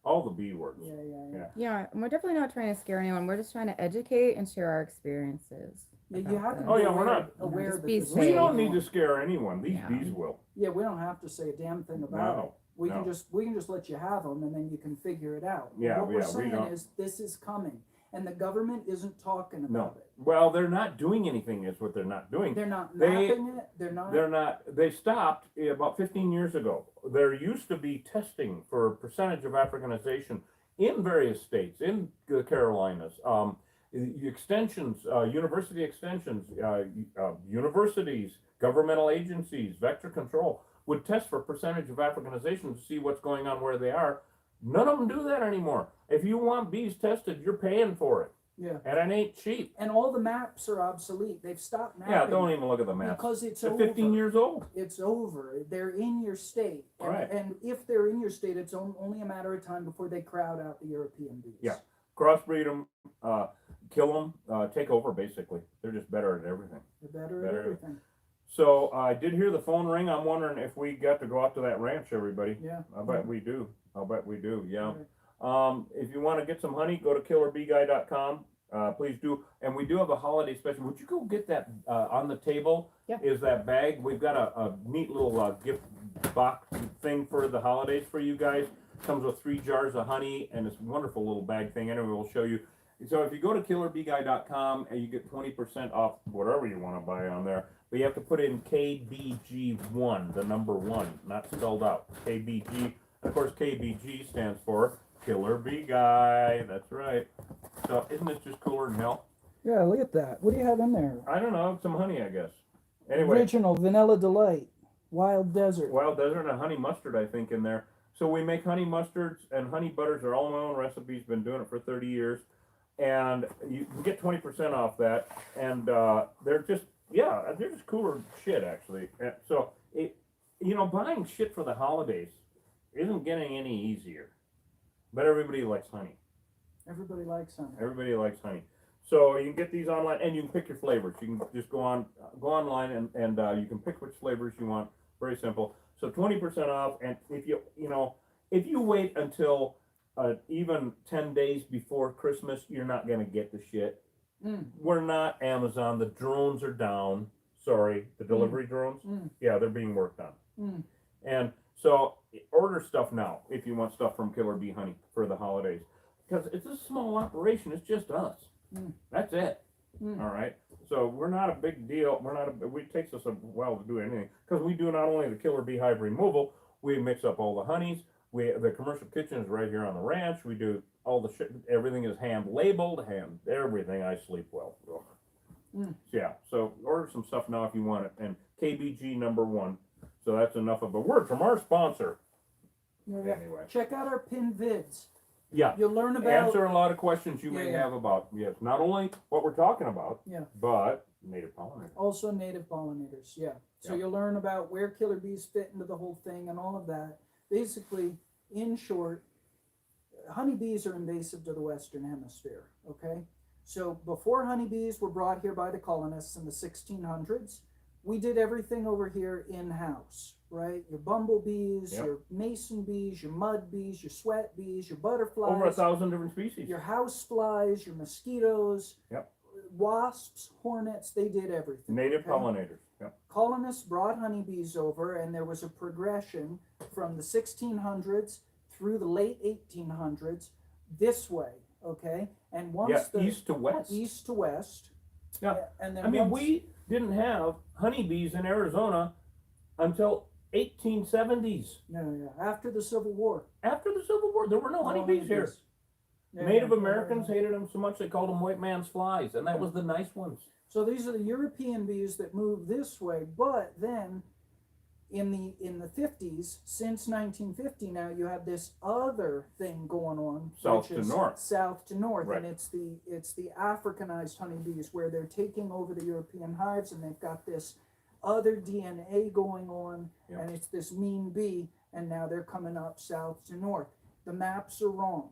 All the B words. yeah, yeah, yeah. Yeah. Yeah, and we're definitely not trying to scare anyone. We're just trying to educate and share our experiences. Yeah, you about have to this. be Oh, yeah, we're aware, not- aware Just that be this is We safe. don't going need on. to scare anyone. These Yeah. bees will. Yeah, we don't have to say a damn thing about it. No. We no. can just let you have them, and then you can figure it out. Yeah, what we're yeah, we saying don't- is this is coming, and the government isn't talking No. about it. Well, they're not doing anything. Is what they're not doing. They're not They- mapping it. They're not. They're not. They stopped about 15 years ago. There used to be testing for percentage of Africanization in various states, in the Carolinas. Extensions, university extensions, universities, governmental agencies, vector control would test for percentage of Africanization to see what's going on where they are. None of them do that anymore. If you want bees tested, you're paying for it. Yeah. And it ain't cheap. And all the maps are obsolete. They've stopped mapping. Yeah, don't even look at the maps. Because it's They're over. 15 years old. It's over. They're in your state. And, Right. and if they're in your state, it's only a matter of time before they crowd out the European bees. Yeah. Crossbreed them, kill them, take over basically. They're just better at everything. They're better Better. at everything. So I did hear the phone ring. I'm wondering if we got to go out to that ranch, everybody. Yeah. I bet we do. I'll bet we do. Yeah. Right. If you want to get some honey, go to killerbeeguy.com. Please do. And we do have a holiday special. Would you go get that on the table? Yeah. Is that bag? We've got a neat little gift box thing for the holidays for you guys. Comes with 3 jars of honey and this wonderful little bag thing. Anyway, we'll show you. So if you go to killerbeeguy.com and you get 20% off whatever you want to buy on there, but you have to put in KBG1, the number 1, not spelled out. KBG. And of course, KBG stands for Killer Bee Guy. That's right. So isn't this just cooler than hell? Yeah, look at that. What do you have in there? I don't know. Some honey, I guess. Anyway, Original Vanilla Delight, Wild Desert. Wild Desert and honey mustard, I think, in there. So we make honey mustards and honey butters are all my own recipes. Been doing it for 30 years. And you can get 20% off that. And they're just, yeah, they're just cooler shit, actually. So, buying shit for the holidays isn't getting any easier. But everybody likes honey. Everybody likes honey. Everybody likes honey. So you can get these online, and you can pick your flavors. You can just go online and you can pick which flavors you want. Very simple. So 20% off, and if you wait until even 10 days before Christmas, you're not gonna get the shit. We're not Amazon. The drones are down. Sorry, the delivery drones. Yeah, they're being worked on. And so order stuff now if you want stuff from Killer Bee Honey for the holidays, because it's a small operation. It's just us. That's it. All right. So we're not a big deal. It takes us a while to do anything because we do not only the killer beehive removal, we mix up all the honeys. The commercial kitchen is right here on the ranch. We do all the shit. Everything is hand labeled, everything. I sleep well. Yeah. So order some stuff now if you want it. And KBG number 1. So that's enough of a word from our sponsor. Anyway. Check out our pinned vids. Yeah. You'll learn about Answer a lot of questions you may have about, yes, not only what we're talking about, but native pollinators. Also native pollinators, yeah. So you'll learn about where killer bees fit into the whole thing and all of that. Basically, in short, honeybees are invasive to the Western Hemisphere, okay? So before honeybees were brought here by the colonists in the 1600s, we did everything over here in-house, right? Your bumblebees, your mason bees, your mud bees, your sweat bees, your butterflies. Over 1,000 different species. Your house flies, your mosquitoes, wasps, hornets, they did everything. Native pollinators. Colonists brought honeybees over, and there was a progression from the 1600s through the late 1800s this way, okay? And once east to west. East to west. Yeah. And then we didn't have honeybees in Arizona until 1870s. After the Civil War. After the Civil War, there were no honeybees here. Native Americans hated them so much they called them white man's flies, and that was the nice ones. So these are the European bees that moved this way, but then in the 50s, since 1950 now, you have this other thing going on. South to north. Right. And it's the Africanized honeybees where they're taking over the European hives, and they've got this other DNA going on, and it's this mean bee, and now they're coming up south to north. The maps are wrong.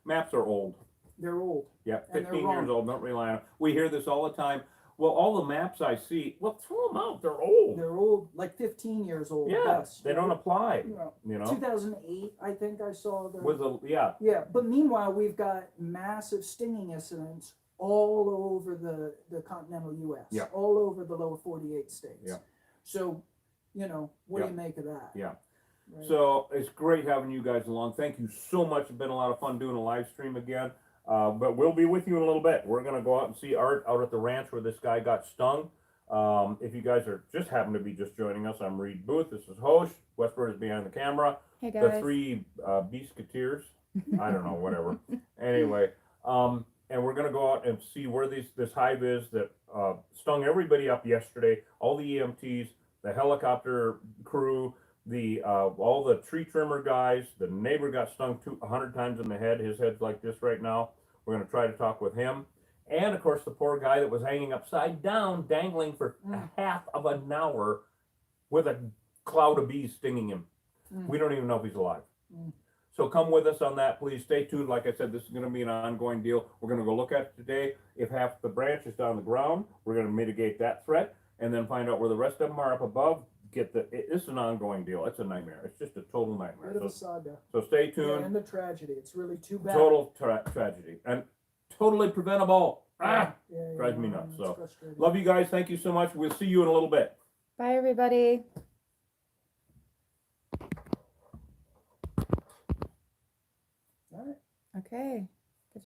Maps are old. They're old. Yeah, 15 years old, don't rely on them. We hear this all the time. Well, all the maps I see, throw them out. They're old. They're old, like 15 years old. Yeah, they don't apply. 2008, I think I saw the. Yeah, but meanwhile, we've got massive stinging incidents all over the continental U.S. Yeah. All over the lower 48 states. Yeah. So, what do you make of that? Yeah. Right. So it's great having you guys along. Thank you so much. It's been a lot of fun doing a live stream again. But we'll be with you in a little bit. We're going to go out and see Art out at the ranch where this guy got stung. If you guys are happen to be just joining us, I'm Reed Booth. This is Hosh. Westward is behind the camera. Hey guys. The 3 Beasketeers. I don't know, whatever. Anyway, and we're going to go out and see where this hive is that stung everybody up yesterday. All the EMTs, the helicopter crew, all the tree trimmer guys. The neighbor got stung 100 times in the head. His head's like this right now. We're going to try to talk with him. And of course, the poor guy that was hanging upside down, dangling for half of an hour with a cloud of bees stinging him. We don't even know if he's alive. So come with us on that, please. Stay tuned. Like I said, this is going to be an ongoing deal. We're going to go look at it today. If half the branch is down the ground, we're going to mitigate that threat and then find out where the rest of them are up above. It's an ongoing deal. It's a nightmare. It's just a total nightmare. Bit of a saga. So stay Yeah, tuned. and the tragedy. It's really too bad. Total tragedy and totally preventable. Yeah, drives me nuts. it's So frustrating. love you guys. Thank you so much. We'll see you in a little bit. Bye, everybody. All right. Okay.